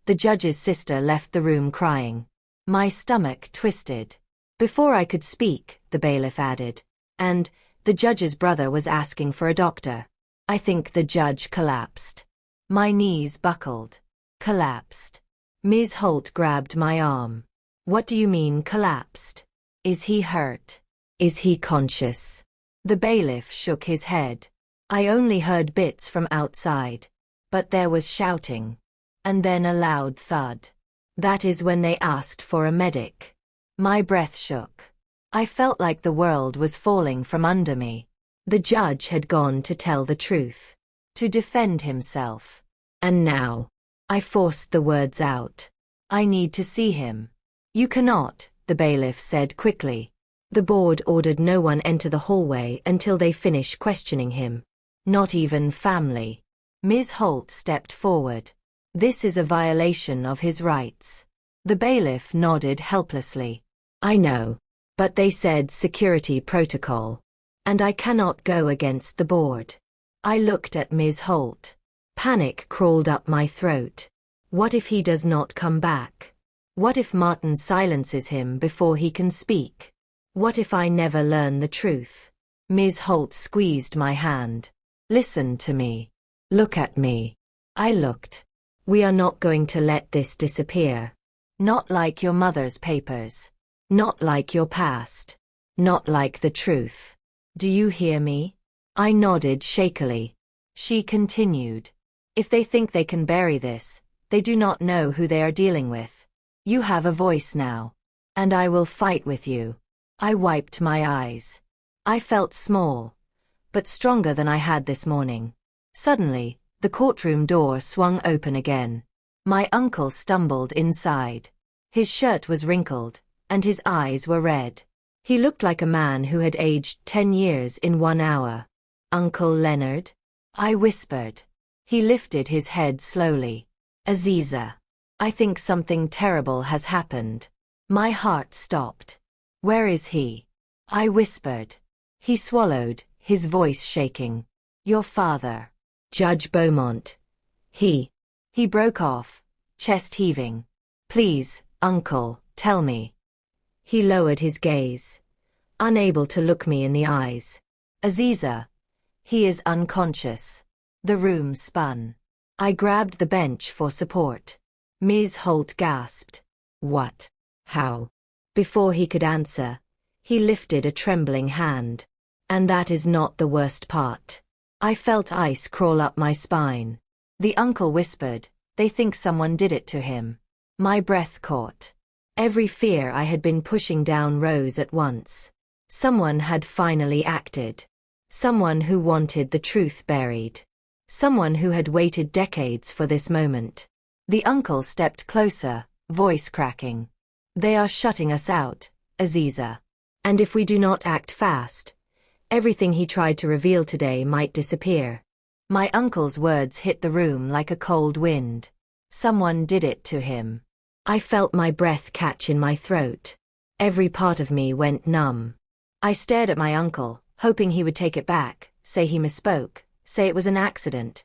The judge's sister left the room crying. My stomach twisted. Before I could speak, the bailiff added. And the judge's brother was asking for a doctor. I think the judge collapsed. My knees buckled. Collapsed. Ms. Holt grabbed my arm. What do you mean collapsed? Is he hurt? Is he conscious? The bailiff shook his head. I only heard bits from outside. But there was shouting. And then a loud thud. That is when they asked for a medic. My breath shook. I felt like the world was falling from under me. The judge had gone to tell the truth. To defend himself. And now. I forced the words out. I need to see him. You cannot, the bailiff said quickly. The board ordered no one enter the hallway until they finish questioning him. Not even family. Ms. Holt stepped forward. This is a violation of his rights. The bailiff nodded helplessly. I know. But they said security protocol. And I cannot go against the board. I looked at Ms. Holt. Panic crawled up my throat. What if he does not come back? What if Martin silences him before he can speak? What if I never learn the truth? Ms. Holt squeezed my hand. Listen to me. Look at me. I looked. We are not going to let this disappear. Not like your mother's papers. Not like your past. Not like the truth. Do you hear me? I nodded shakily. She continued. If they think they can bury this, they do not know who they are dealing with. You have a voice now. And I will fight with you. I wiped my eyes. I felt small, but stronger than I had this morning. Suddenly, the courtroom door swung open again. My uncle stumbled inside. His shirt was wrinkled, and his eyes were red. He looked like a man who had aged 10 years in 1 hour. Uncle Leonard? I whispered. He lifted his head slowly. Aziza. I think something terrible has happened. My heart stopped. Where is he? I whispered. He swallowed, his voice shaking. Your father. Judge Beaumont. He broke off, chest heaving. Please, uncle, tell me. He lowered his gaze, unable to look me in the eyes. Aziza. He is unconscious. The room spun. I grabbed the bench for support. Ms. Holt gasped. What? How? Before he could answer, he lifted a trembling hand. And that is not the worst part. I felt ice crawl up my spine. The uncle whispered, they think someone did it to him. My breath caught. Every fear I had been pushing down rose at once. Someone had finally acted. Someone who wanted the truth buried. Someone who had waited decades for this moment. The uncle stepped closer, voice cracking. They are shutting us out, Aziza. And if we do not act fast, everything he tried to reveal today might disappear. My uncle's words hit the room like a cold wind. Someone did it to him. I felt my breath catch in my throat. Every part of me went numb. I stared at my uncle, hoping he would take it back, say he misspoke, say it was an accident.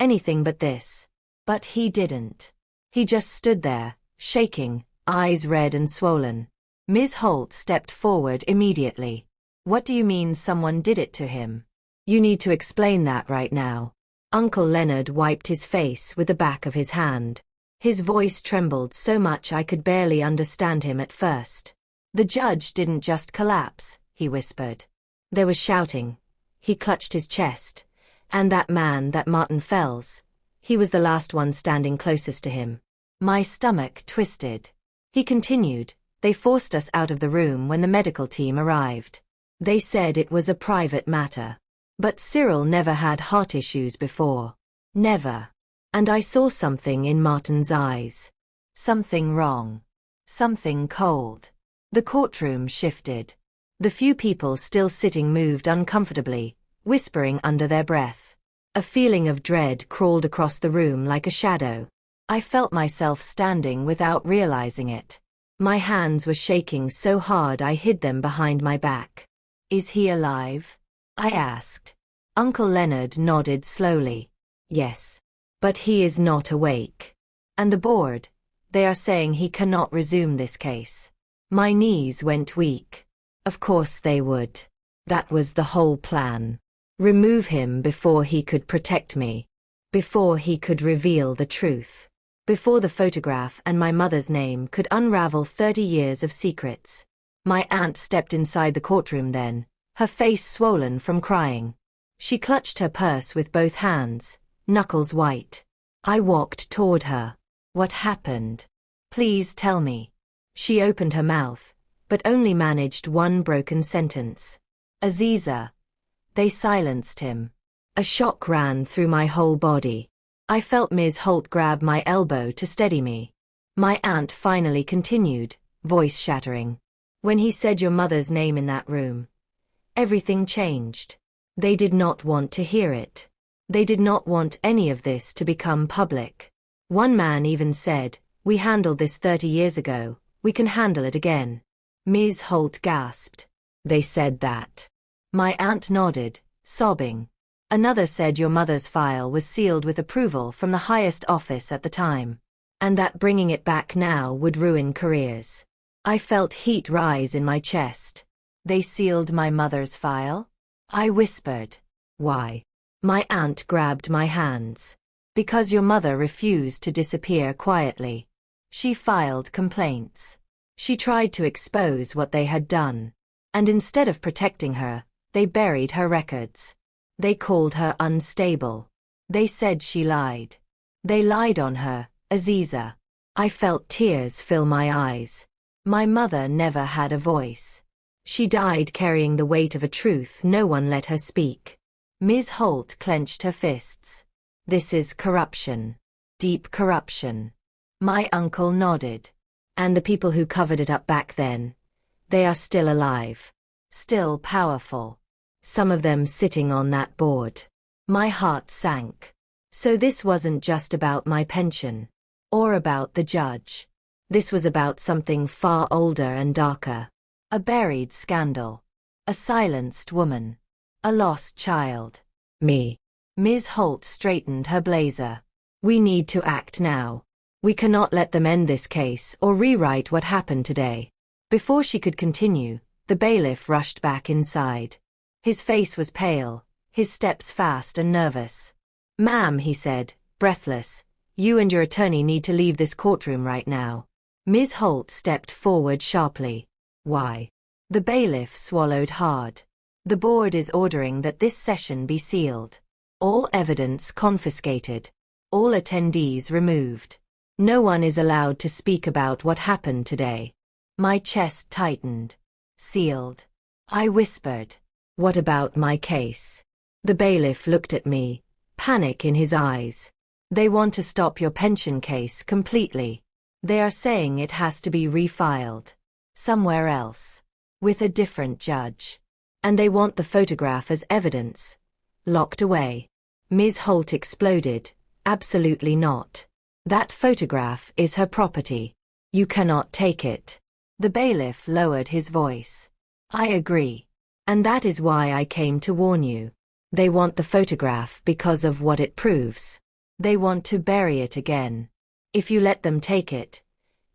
Anything but this. But he didn't. He just stood there, shaking, eyes red and swollen. Ms. Holt stepped forward immediately. What do you mean someone did it to him? You need to explain that right now. Uncle Leonard wiped his face with the back of his hand. His voice trembled so much I could barely understand him at first. The judge didn't just collapse, he whispered. There was shouting, He clutched his chest. And that man, that Martin Fells, he was the last one standing closest to him. My stomach twisted. He continued, they forced us out of the room when the medical team arrived. They said it was a private matter. But Cyril never had heart issues before. Never. And I saw something in Martin's eyes. Something wrong. Something cold. The courtroom shifted. The few people still sitting moved uncomfortably, whispering under their breath. A feeling of dread crawled across the room like a shadow. I felt myself standing without realizing it. My hands were shaking so hard I hid them behind my back. Is he alive? I asked. Uncle Leonard nodded slowly. Yes. But he is not awake. And the board, they are saying he cannot resume this case. My knees went weak. Of course they would. That was the whole plan. Remove him before he could protect me. Before he could reveal the truth. Before the photograph and my mother's name could unravel 30 years of secrets. My aunt stepped inside the courtroom then, her face swollen from crying. She clutched her purse with both hands, knuckles white. I walked toward her. What happened? Please tell me. She opened her mouth, but only managed one broken sentence. Aziza. They silenced him. A shock ran through my whole body. I felt Ms. Holt grab my elbow to steady me. My aunt finally continued, voice shattering. When he said your mother's name in that room, everything changed. They did not want to hear it. They did not want any of this to become public. One man even said, we handled this 30 years ago, we can handle it again. Ms. Holt gasped. They said that. My aunt nodded, sobbing. Another said your mother's file was sealed with approval from the highest office at the time, and that bringing it back now would ruin careers. I felt heat rise in my chest. They sealed my mother's file? I whispered. Why? My aunt grabbed my hands. Because your mother refused to disappear quietly. She filed complaints. She tried to expose what they had done. And instead of protecting her, they buried her records. They called her unstable. They said she lied. They lied on her, Aziza. I felt tears fill my eyes. My mother never had a voice. She died carrying the weight of a truth no one let her speak. Ms. Holt clenched her fists. This is corruption. Deep corruption. My uncle nodded. And the people who covered it up back then, they are still alive. Still powerful. Some of them sitting on that board. My heart sank. So this wasn't just about my pension. Or about the judge. This was about something far older and darker. A buried scandal. A silenced woman. A lost child. Me. Ms. Holt straightened her blazer. We need to act now. We cannot let them end this case or rewrite what happened today. Before she could continue, the bailiff rushed back inside. His face was pale, his steps fast and nervous. Ma'am, he said, breathless, you and your attorney need to leave this courtroom right now. Ms. Holt stepped forward sharply. Why? The bailiff swallowed hard. The board is ordering that this session be sealed. All evidence confiscated. All attendees removed. No one is allowed to speak about what happened today. My chest tightened. Sealed. I whispered. What about my case? The bailiff looked at me, panic in his eyes. They want to stop your pension case completely. They are saying it has to be refiled. Somewhere else. With a different judge. And they want the photograph as evidence. Locked away. Ms. Holt exploded. Absolutely not. That photograph is her property. You cannot take it. The bailiff lowered his voice. I agree. And that is why I came to warn you. They want the photograph because of what it proves. They want to bury it again. If you let them take it,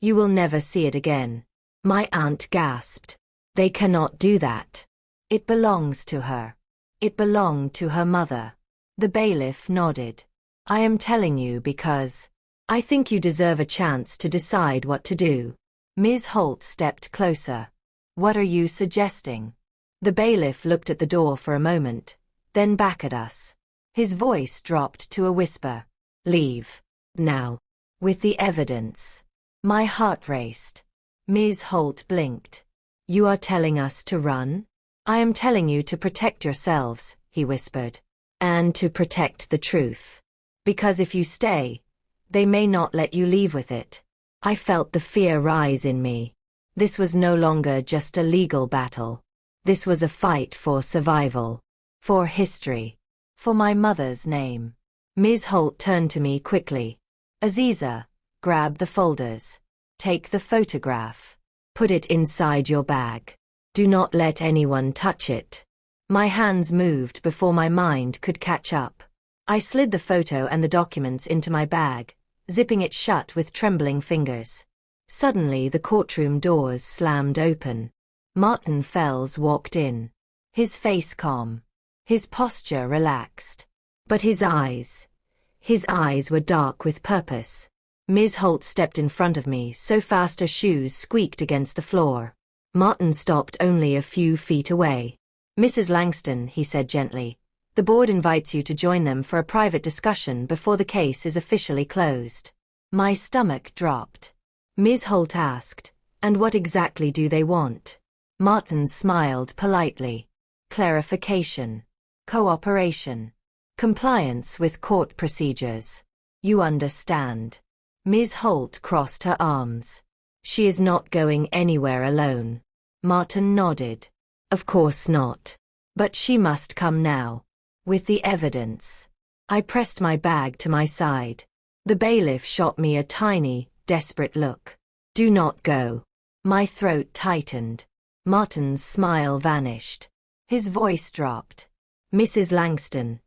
you will never see it again. My aunt gasped. They cannot do that. It belongs to her. It belonged to her mother. The bailiff nodded. I am telling you because I think you deserve a chance to decide what to do. Ms. Holt stepped closer. What are you suggesting? The bailiff looked at the door for a moment, then back at us. His voice dropped to a whisper. Leave. Now. With the evidence. My heart raced. Ms. Holt blinked. You are telling us to run? I am telling you to protect yourselves, he whispered. And to protect the truth. Because if you stay, they may not let you leave with it. I felt the fear rise in me. This was no longer just a legal battle. This was a fight for survival. For history. For my mother's name. Ms. Holt turned to me quickly. Aziza, grab the folders. Take the photograph. Put it inside your bag. Do not let anyone touch it. My hands moved before my mind could catch up. I slid the photo and the documents into my bag, zipping it shut with trembling fingers. Suddenly the courtroom doors slammed open. Martin Fells walked in. His face calm. His posture relaxed. But his eyes were dark with purpose. Ms. Holt stepped in front of me so fast her shoes squeaked against the floor. Martin stopped only a few feet away. Mrs. Langston, he said gently, the board invites you to join them for a private discussion before the case is officially closed. My stomach dropped. Ms. Holt asked, and what exactly do they want? Martin smiled politely. Clarification. Cooperation. Compliance with court procedures. You understand. Ms. Holt crossed her arms. She is not going anywhere alone. Martin nodded. Of course not. But she must come now. With the evidence. I pressed my bag to my side. The bailiff shot me a tiny, desperate look. Do not go. My throat tightened. Martin's smile vanished. His voice dropped. Mrs. Langston.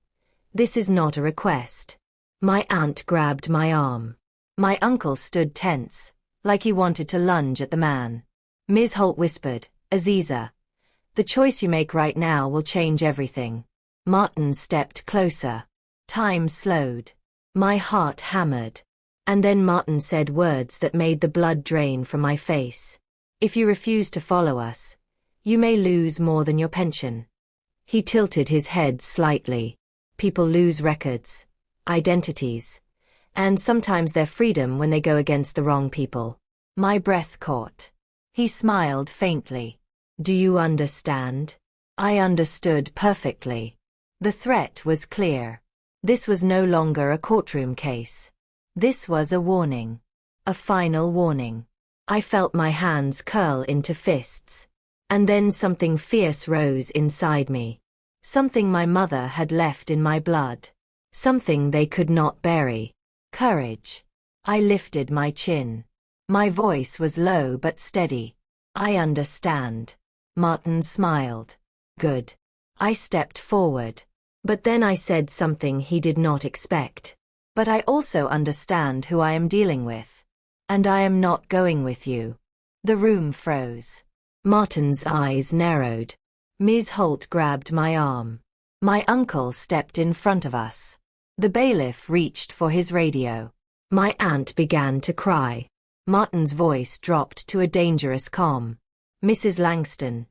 This is not a request. My aunt grabbed my arm. My uncle stood tense, like he wanted to lunge at the man. Ms. Holt whispered, Aziza. The choice you make right now will change everything. Martin stepped closer. Time slowed. My heart hammered. And then Martin said words that made the blood drain from my face. If you refuse to follow us, you may lose more than your pension. He tilted his head slightly. People lose records, identities, and sometimes their freedom when they go against the wrong people. My breath caught. He smiled faintly. Do you understand? I understood perfectly. The threat was clear. This was no longer a courtroom case. This was a warning. A final warning. I felt my hands curl into fists. And then something fierce rose inside me. Something my mother had left in my blood. Something they could not bury. Courage. I lifted my chin. My voice was low but steady. I understand. Martin smiled. Good. I stepped forward. But then I said something he did not expect. But I also understand who I am dealing with. And I am not going with you. The room froze. Martin's eyes narrowed. Ms. Holt grabbed my arm. My uncle stepped in front of us. The bailiff reached for his radio. My aunt began to cry. Martin's voice dropped to a dangerous calm. Mrs. Langston,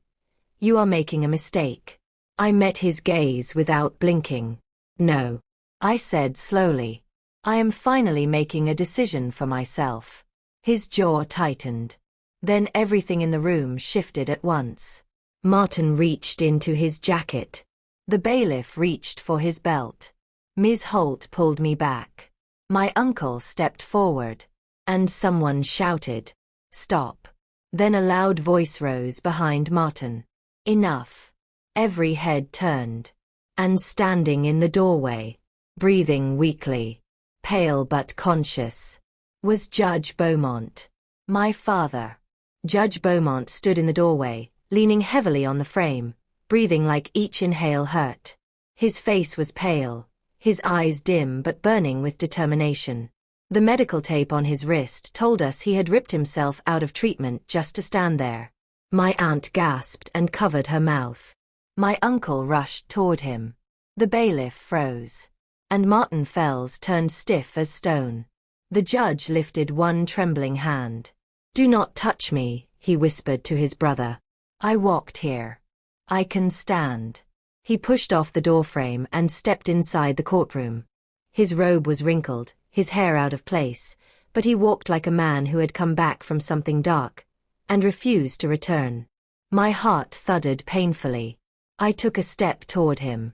you are making a mistake. I met his gaze without blinking. No. I said slowly. I am finally making a decision for myself. His jaw tightened. Then everything in the room shifted at once. Martin reached into his jacket. The bailiff reached for his belt. Ms. Holt pulled me back. My uncle stepped forward. And someone shouted, Stop. Then a loud voice rose behind Martin. Enough. Every head turned. And standing in the doorway, breathing weakly, pale but conscious, was Judge Beaumont. My father. Judge Beaumont stood in the doorway, leaning heavily on the frame, breathing like each inhale hurt. His face was pale, his eyes dim but burning with determination. The medical tape on his wrist told us he had ripped himself out of treatment just to stand there. My aunt gasped and covered her mouth. My uncle rushed toward him. The bailiff froze. And Martin Fells turned stiff as stone. The judge lifted one trembling hand. Do not touch me, he whispered to his brother. I walked here. I can stand. He pushed off the doorframe and stepped inside the courtroom. His robe was wrinkled, his hair out of place, but he walked like a man who had come back from something dark and refused to return. My heart thudded painfully. I took a step toward him.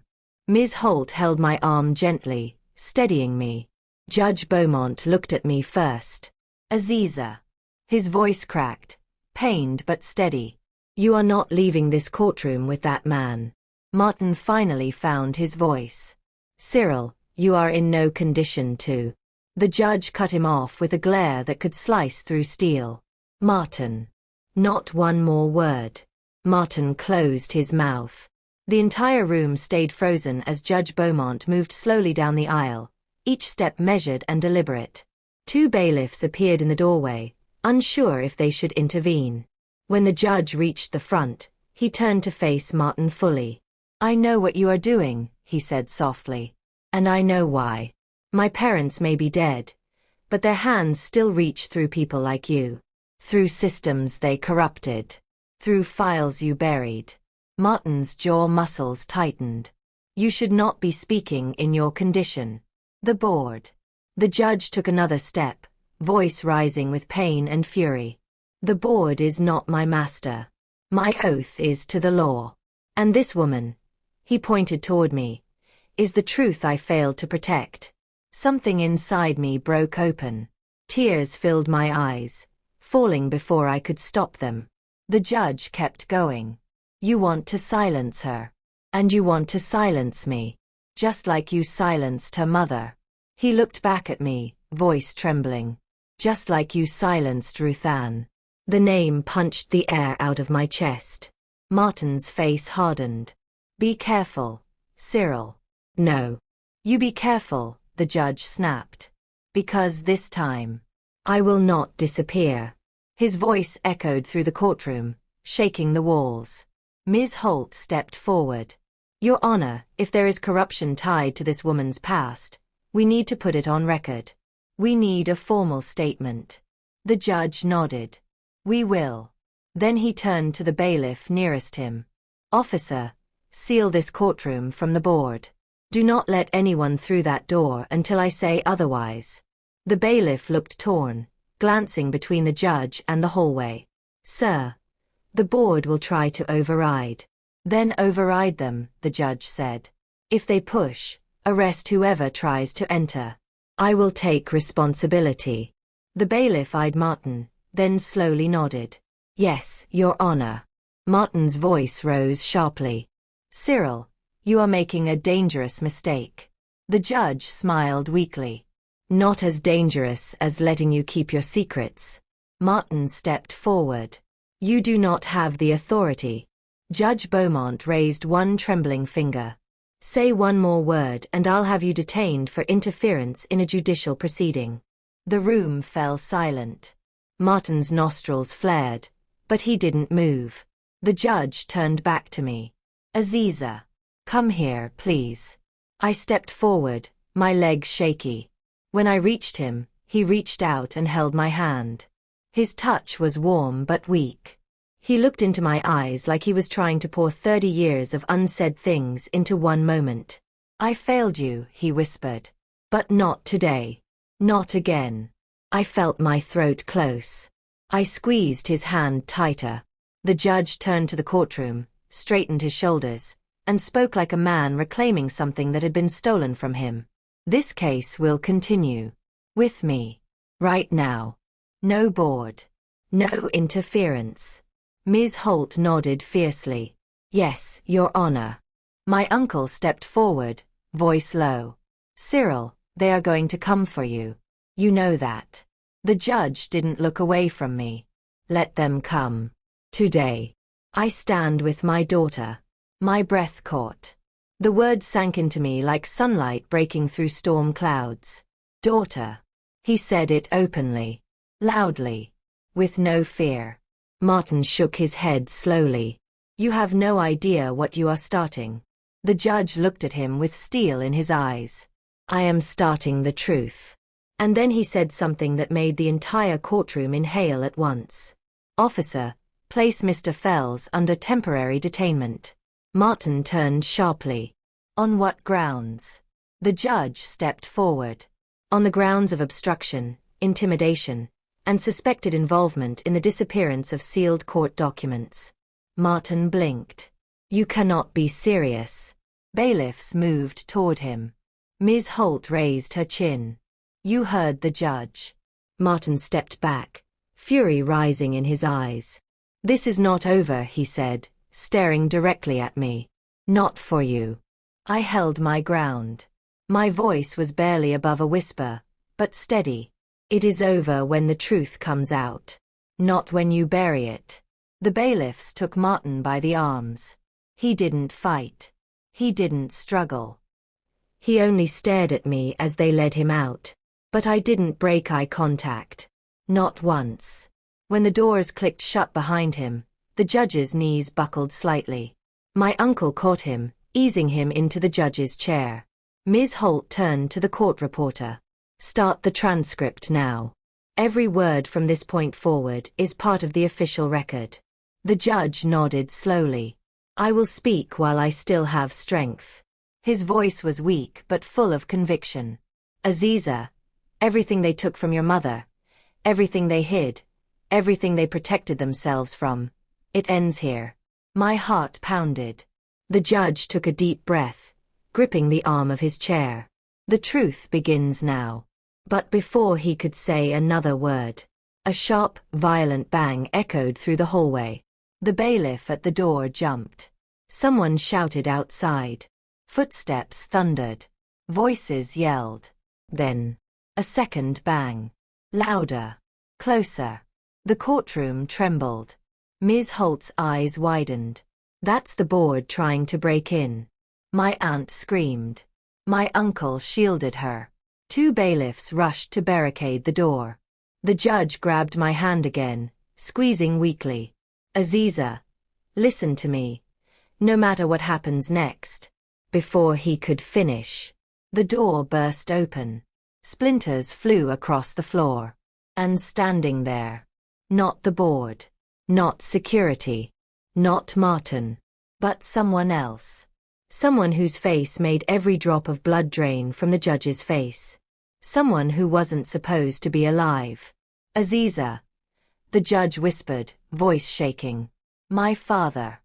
Ms. Holt held my arm gently, steadying me. Judge Beaumont looked at me first. Aziza. His voice cracked, pained but steady. You are not leaving this courtroom with that man. Martin finally found his voice. Cyril, you are in no condition to. The judge cut him off with a glare that could slice through steel. Martin. Not one more word. Martin closed his mouth. The entire room stayed frozen as Judge Beaumont moved slowly down the aisle, each step measured and deliberate. 2 bailiffs appeared in the doorway, unsure if they should intervene. When the judge reached the front, he turned to face Martin fully. I know what you are doing, he said softly. And I know why. My parents may be dead, but their hands still reach through people like you. Through systems they corrupted. Through files you buried. Martin's jaw muscles tightened. You should not be speaking in your condition. The board. The judge took another step, voice rising with pain and fury. The board is not my master. My oath is to the law. And this woman, he pointed toward me, is the truth I failed to protect. Something inside me broke open. Tears filled my eyes, falling before I could stop them. The judge kept going. You want to silence her. And you want to silence me. Just like you silenced her mother. He looked back at me, voice trembling. Just like you silenced Ruth Ann. The name punched the air out of my chest. Martin's face hardened. Be careful, Cyril. No. You be careful, the judge snapped. Because this time, I will not disappear. His voice echoed through the courtroom, shaking the walls. Ms. Holt stepped forward. Your Honor, if there is corruption tied to this woman's past, we need to put it on record. We need a formal statement. The judge nodded. We will. Then he turned to the bailiff nearest him. Officer, seal this courtroom from the board. Do not let anyone through that door until I say otherwise. The bailiff looked torn, glancing between the judge and the hallway. Sir, the board will try to override. Then override them, the judge said. If they push, arrest whoever tries to enter. I will take responsibility. The bailiff eyed Martin, then slowly nodded. Yes, Your Honor. Martin's voice rose sharply. Cyril, you are making a dangerous mistake. The judge smiled weakly. Not as dangerous as letting you keep your secrets. Martin stepped forward. You do not have the authority. Judge Beaumont raised one trembling finger. Say one more word and I'll have you detained for interference in a judicial proceeding. The room fell silent. Martin's nostrils flared, but he didn't move. The judge turned back to me. Aziza, come here, please. I stepped forward, my legs shaky. When I reached him, he reached out and held my hand. His touch was warm but weak. He looked into my eyes like he was trying to pour 30 years of unsaid things into one moment. I failed you, he whispered. But not today. Not again. I felt my throat close. I squeezed his hand tighter. The judge turned to the courtroom, straightened his shoulders, and spoke like a man reclaiming something that had been stolen from him. This case will continue. With me. Right now. No board. No interference. Ms. Holt nodded fiercely. Yes, Your Honor. My uncle stepped forward, voice low. Cyril, they are going to come for you. You know that. The judge didn't look away from me. Let them come. Today. I stand with my daughter. My breath caught. The words sank into me like sunlight breaking through storm clouds. Daughter. He said it openly. Loudly. With no fear. Martin shook his head slowly. You have no idea what you are starting. The judge looked at him with steel in his eyes. I am starting the truth. And then he said something that made the entire courtroom inhale at once. Officer, place Mr. Fells under temporary detainment. Martin turned sharply. On what grounds? The judge stepped forward. On the grounds of obstruction, intimidation, and suspected involvement in the disappearance of sealed court documents. Martin blinked. You cannot be serious. Bailiffs moved toward him. Ms. Holt raised her chin. You heard the judge. Martin stepped back, fury rising in his eyes. This is not over, he said, staring directly at me. Not for you. I held my ground. My voice was barely above a whisper, but steady. It is over when the truth comes out. Not when you bury it. The bailiffs took Martin by the arms. He didn't fight. He didn't struggle. He only stared at me as they led him out. But I didn't break eye contact. Not once. When the doors clicked shut behind him, the judge's knees buckled slightly. My uncle caught him, easing him into the judge's chair. Ms. Holt turned to the court reporter. Start the transcript now. Every word from this point forward is part of the official record. The judge nodded slowly. I will speak while I still have strength. His voice was weak but full of conviction. Aziza, everything they took from your mother, everything they hid, everything they protected themselves from, it ends here. My heart pounded. The judge took a deep breath, gripping the arm of his chair. The truth begins now. But before he could say another word, a sharp, violent bang echoed through the hallway. The bailiff at the door jumped. Someone shouted outside. Footsteps thundered. Voices yelled. Then, a second bang. Louder. Closer. The courtroom trembled. Ms. Holt's eyes widened. That's the board trying to break in. My aunt screamed. My uncle shielded her. Two bailiffs rushed to barricade the door. The judge grabbed my hand again, squeezing weakly. Aziza, listen to me. No matter what happens next. Before he could finish, the door burst open. Splinters flew across the floor. And standing there, not the board, not security, not Martin, but someone else. Someone whose face made every drop of blood drain from the judge's face. Someone who wasn't supposed to be alive. Aziza, the judge whispered, voice shaking. My father.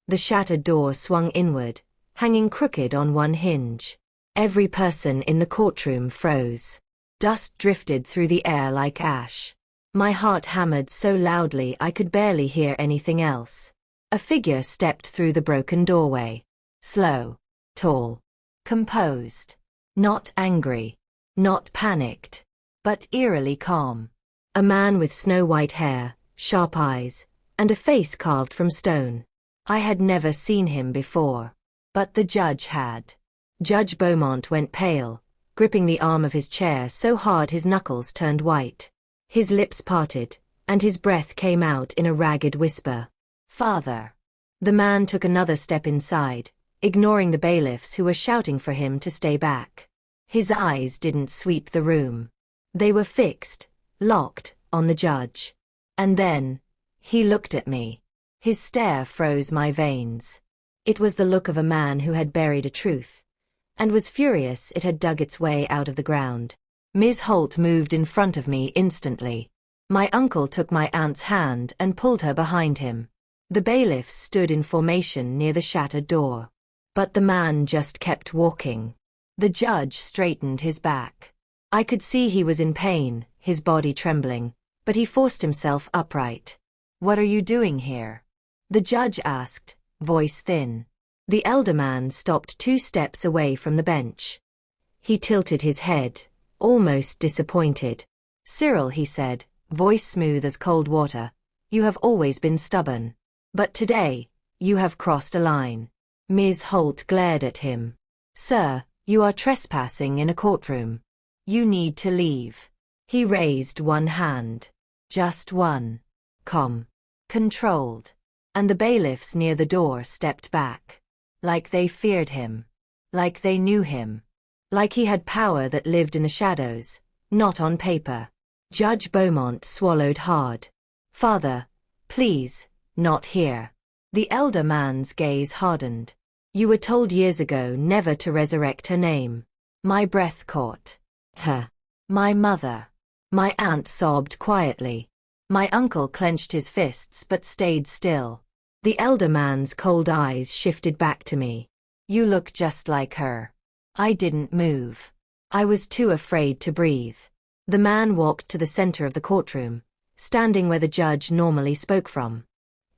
The shattered door swung inward, hanging crooked on one hinge. Every person in the courtroom froze. Dust drifted through the air like ash. My heart hammered so loudly I could barely hear anything else. A figure stepped through the broken doorway. Slow, tall, composed. Not angry, not panicked, but eerily calm. A man with snow-white hair, sharp eyes, and a face carved from stone. I had never seen him before. But the judge had. Judge Beaumont went pale, gripping the arm of his chair so hard his knuckles turned white. His lips parted, and his breath came out in a ragged whisper. Father. The man took another step inside, ignoring the bailiffs who were shouting for him to stay back. His eyes didn't sweep the room. They were fixed, locked, on the judge. And then, he looked at me. His stare froze my veins. It was the look of a man who had buried a truth, and was furious it had dug its way out of the ground. Ms. Holt moved in front of me instantly. My uncle took my aunt's hand and pulled her behind him. The bailiffs stood in formation near the shattered door. But the man just kept walking. The judge straightened his back. I could see he was in pain, his body trembling, but he forced himself upright. What are you doing here? The judge asked, voice thin. The elder man stopped 2 steps away from the bench. He tilted his head, almost disappointed. Cyril, he said, voice smooth as cold water, you have always been stubborn. But today, you have crossed a line. Ms. Holt glared at him. Sir, you are trespassing in a courtroom. You need to leave. He raised one hand. Just one. Calm. Controlled. And the bailiffs near the door stepped back. Like they feared him. Like they knew him. Like he had power that lived in the shadows, not on paper. Judge Beaumont swallowed hard. Father, please, not here. The elder man's gaze hardened. You were told years ago never to resurrect her name. My breath caught. Her. My mother. My aunt sobbed quietly. My uncle clenched his fists but stayed still. The elder man's cold eyes shifted back to me. You look just like her. I didn't move. I was too afraid to breathe. The man walked to the center of the courtroom, standing where the judge normally spoke from.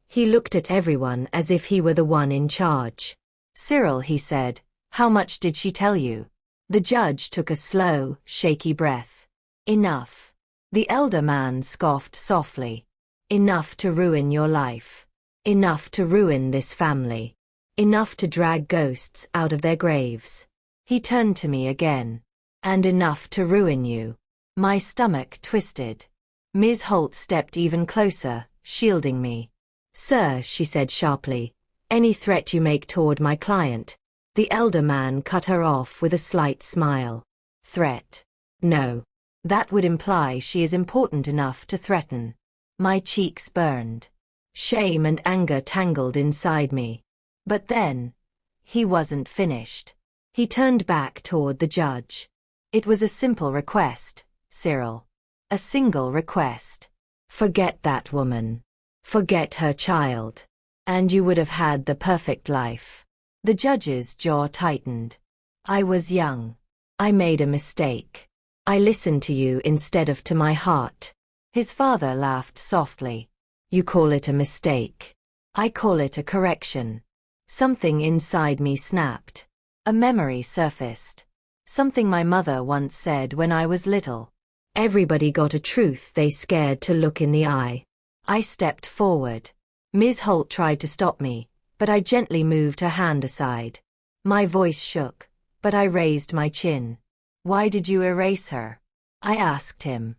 He looked at everyone as if he were the one in charge. Cyril, he said, how much did she tell you? The judge took a slow, shaky breath. Enough. The elder man scoffed softly. Enough to ruin your life. Enough to ruin this family. Enough to drag ghosts out of their graves. He turned to me again. And enough to ruin you. My stomach twisted. Ms. Holt stepped even closer, shielding me. Sir, she said sharply, any threat you make toward my client. The elder man cut her off with a slight smile. Threat? No. That would imply she is important enough to threaten. My cheeks burned. Shame and anger tangled inside me. But then, he wasn't finished. He turned back toward the judge. It was a simple request, Cyril. A single request. Forget that woman. Forget her child. And you would have had the perfect life. The judge's jaw tightened. I was young. I made a mistake. I listened to you instead of to my heart. His father laughed softly. You call it a mistake. I call it a correction. Something inside me snapped. A memory surfaced. Something my mother once said when I was little. Everybody got a truth they scared to look in the eye. I stepped forward. Ms. Holt tried to stop me, but I gently moved her hand aside. My voice shook, but I raised my chin. Why did you erase her? I asked him.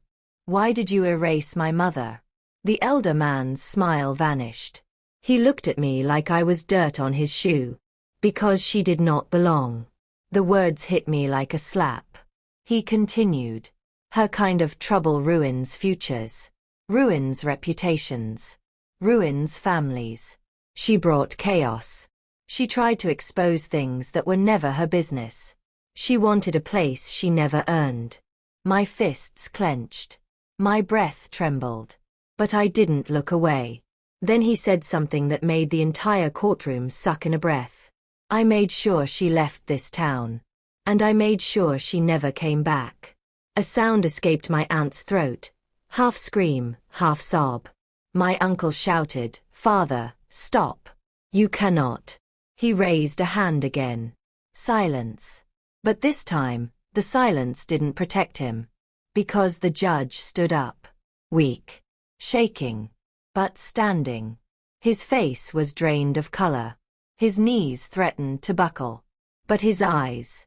Why did you erase my mother? The elder man's smile vanished. He looked at me like I was dirt on his shoe. Because she did not belong. The words hit me like a slap. He continued. Her kind of trouble ruins futures. Ruins reputations. Ruins families. She brought chaos. She tried to expose things that were never her business. She wanted a place she never earned. My fists clenched. My breath trembled. But I didn't look away. Then he said something that made the entire courtroom suck in a breath. I made sure she left this town. And I made sure she never came back. A sound escaped my aunt's throat. Half scream, half sob. My uncle shouted, Father, stop. You cannot. He raised a hand again. Silence. But this time, the silence didn't protect him. Because the judge stood up. Weak. Shaking. But standing. His face was drained of color. His knees threatened to buckle. But his eyes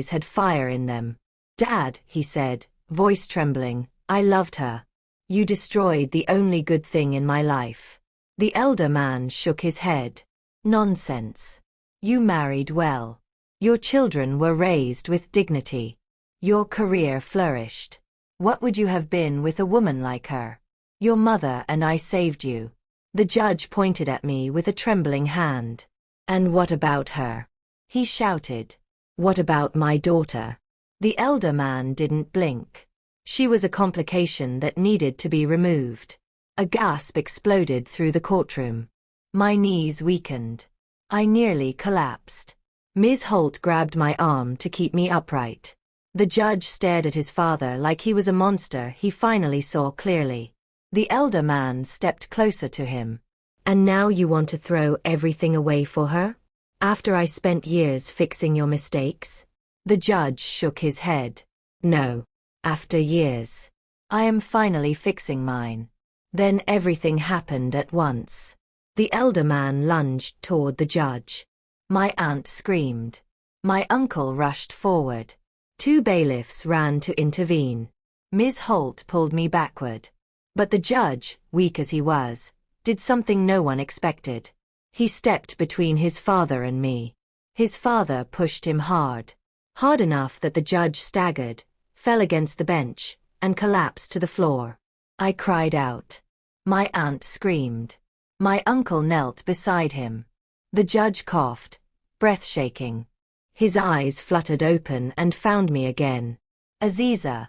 had fire in them. Dad, he said, voice trembling, I loved her. You destroyed the only good thing in my life. The elder man shook his head. Nonsense. You married well. Your children were raised with dignity. Your career flourished. What would you have been with a woman like her? Your mother and I saved you. The judge pointed at me with a trembling hand. And what about her? He shouted. What about my daughter? The elder man didn't blink. She was a complication that needed to be removed. A gasp exploded through the courtroom. My knees weakened. I nearly collapsed. Ms. Holt grabbed my arm to keep me upright. The judge stared at his father like he was a monster he finally saw clearly. The elder man stepped closer to him. And now you want to throw everything away for her? After I spent years fixing your mistakes? The judge shook his head. No. After years. I am finally fixing mine. Then everything happened at once. The elder man lunged toward the judge. My aunt screamed. My uncle rushed forward. 2 bailiffs ran to intervene. Ms. Holt pulled me backward. But the judge, weak as he was, did something no one expected. He stepped between his father and me. His father pushed him hard. Hard enough that the judge staggered, fell against the bench, and collapsed to the floor. I cried out. My aunt screamed. My uncle knelt beside him. The judge coughed, breath shaking. His eyes fluttered open and found me again. Aziza,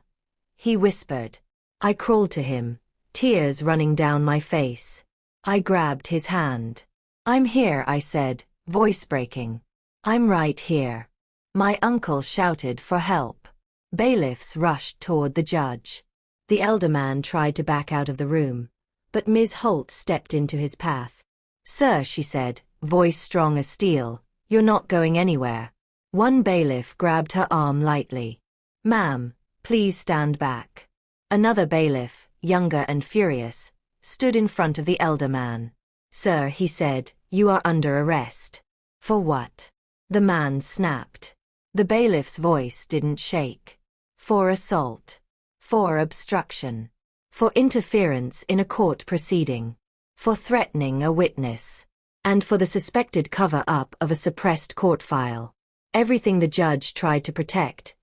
he whispered. I crawled to him, tears running down my face. I grabbed his hand. I'm here, I said, voice breaking. I'm right here. My uncle shouted for help. Bailiffs rushed toward the judge. The elder man tried to back out of the room, but Ms. Holt stepped into his path. Sir, she said, voice strong as steel, you're not going anywhere. One bailiff grabbed her arm lightly. Ma'am, please stand back. Another bailiff, younger and furious, stood in front of the elder man. Sir, he said, you are under arrest. For what? The man snapped. The bailiff's voice didn't shake. For assault. For obstruction. For interference in a court proceeding. For threatening a witness. And for the suspected cover-up of a suppressed court file. Everything the judge tried to protect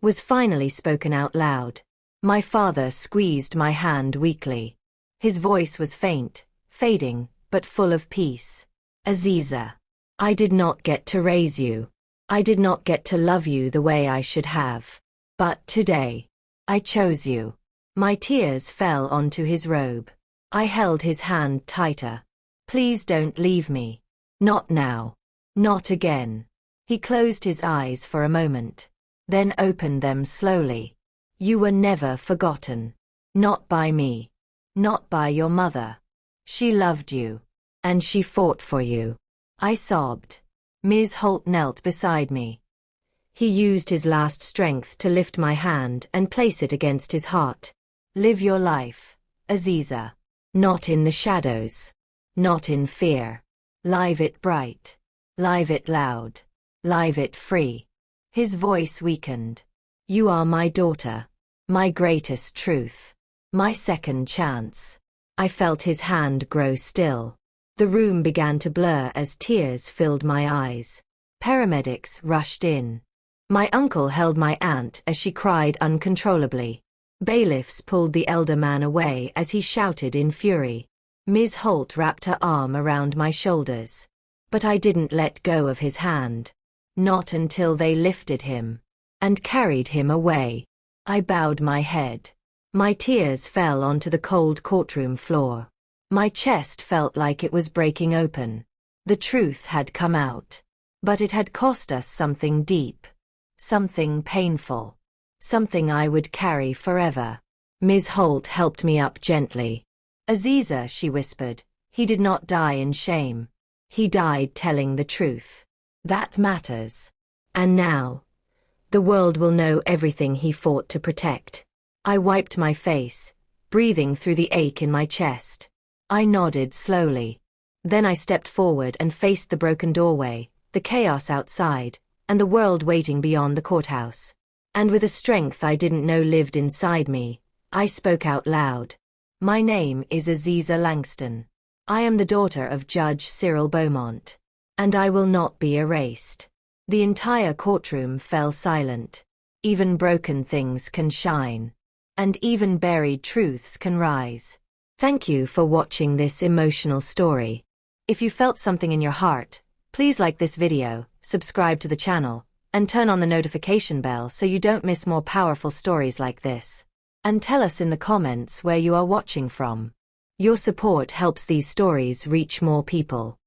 was finally spoken out loud. My father squeezed my hand weakly. His voice was faint, fading, but full of peace. Aziza, I did not get to raise you. I did not get to love you the way I should have. But today, I chose you. My tears fell onto his robe. I held his hand tighter. Please don't leave me. Not now. Not again. He closed his eyes for a moment, then opened them slowly. You were never forgotten. Not by me. Not by your mother. She loved you. And she fought for you. I sobbed. Ms. Holt knelt beside me. He used his last strength to lift my hand and place it against his heart. Live your life, Aziza. Not in the shadows. Not in fear. Live it bright. Live it loud. Live it free. His voice weakened. You are my daughter. My greatest truth. My second chance. I felt his hand grow still. The room began to blur as tears filled my eyes. Paramedics rushed in. My uncle held my aunt as she cried uncontrollably. Bailiffs pulled the elder man away as he shouted in fury. Ms. Holt wrapped her arm around my shoulders. But I didn't let go of his hand. Not until they lifted him and carried him away. I bowed my head. My tears fell onto the cold courtroom floor. My chest felt like it was breaking open. The truth had come out. But it had cost us something deep. Something painful. Something I would carry forever. Ms. Holt helped me up gently. Aziza, she whispered, he did not die in shame. He died telling the truth. That matters. And now, the world will know everything he fought to protect. I wiped my face, breathing through the ache in my chest. I nodded slowly. Then I stepped forward and faced the broken doorway, the chaos outside, and the world waiting beyond the courthouse. And with a strength I didn't know lived inside me, I spoke out loud. My name is Aziza Langston. I am the daughter of Judge Cyril Beaumont. And I will not be erased. The entire courtroom fell silent. Even broken things can shine. And even buried truths can rise. Thank you for watching this emotional story. If you felt something in your heart, please like this video, subscribe to the channel, and turn on the notification bell so you don't miss more powerful stories like this. And tell us in the comments where you are watching from. Your support helps these stories reach more people.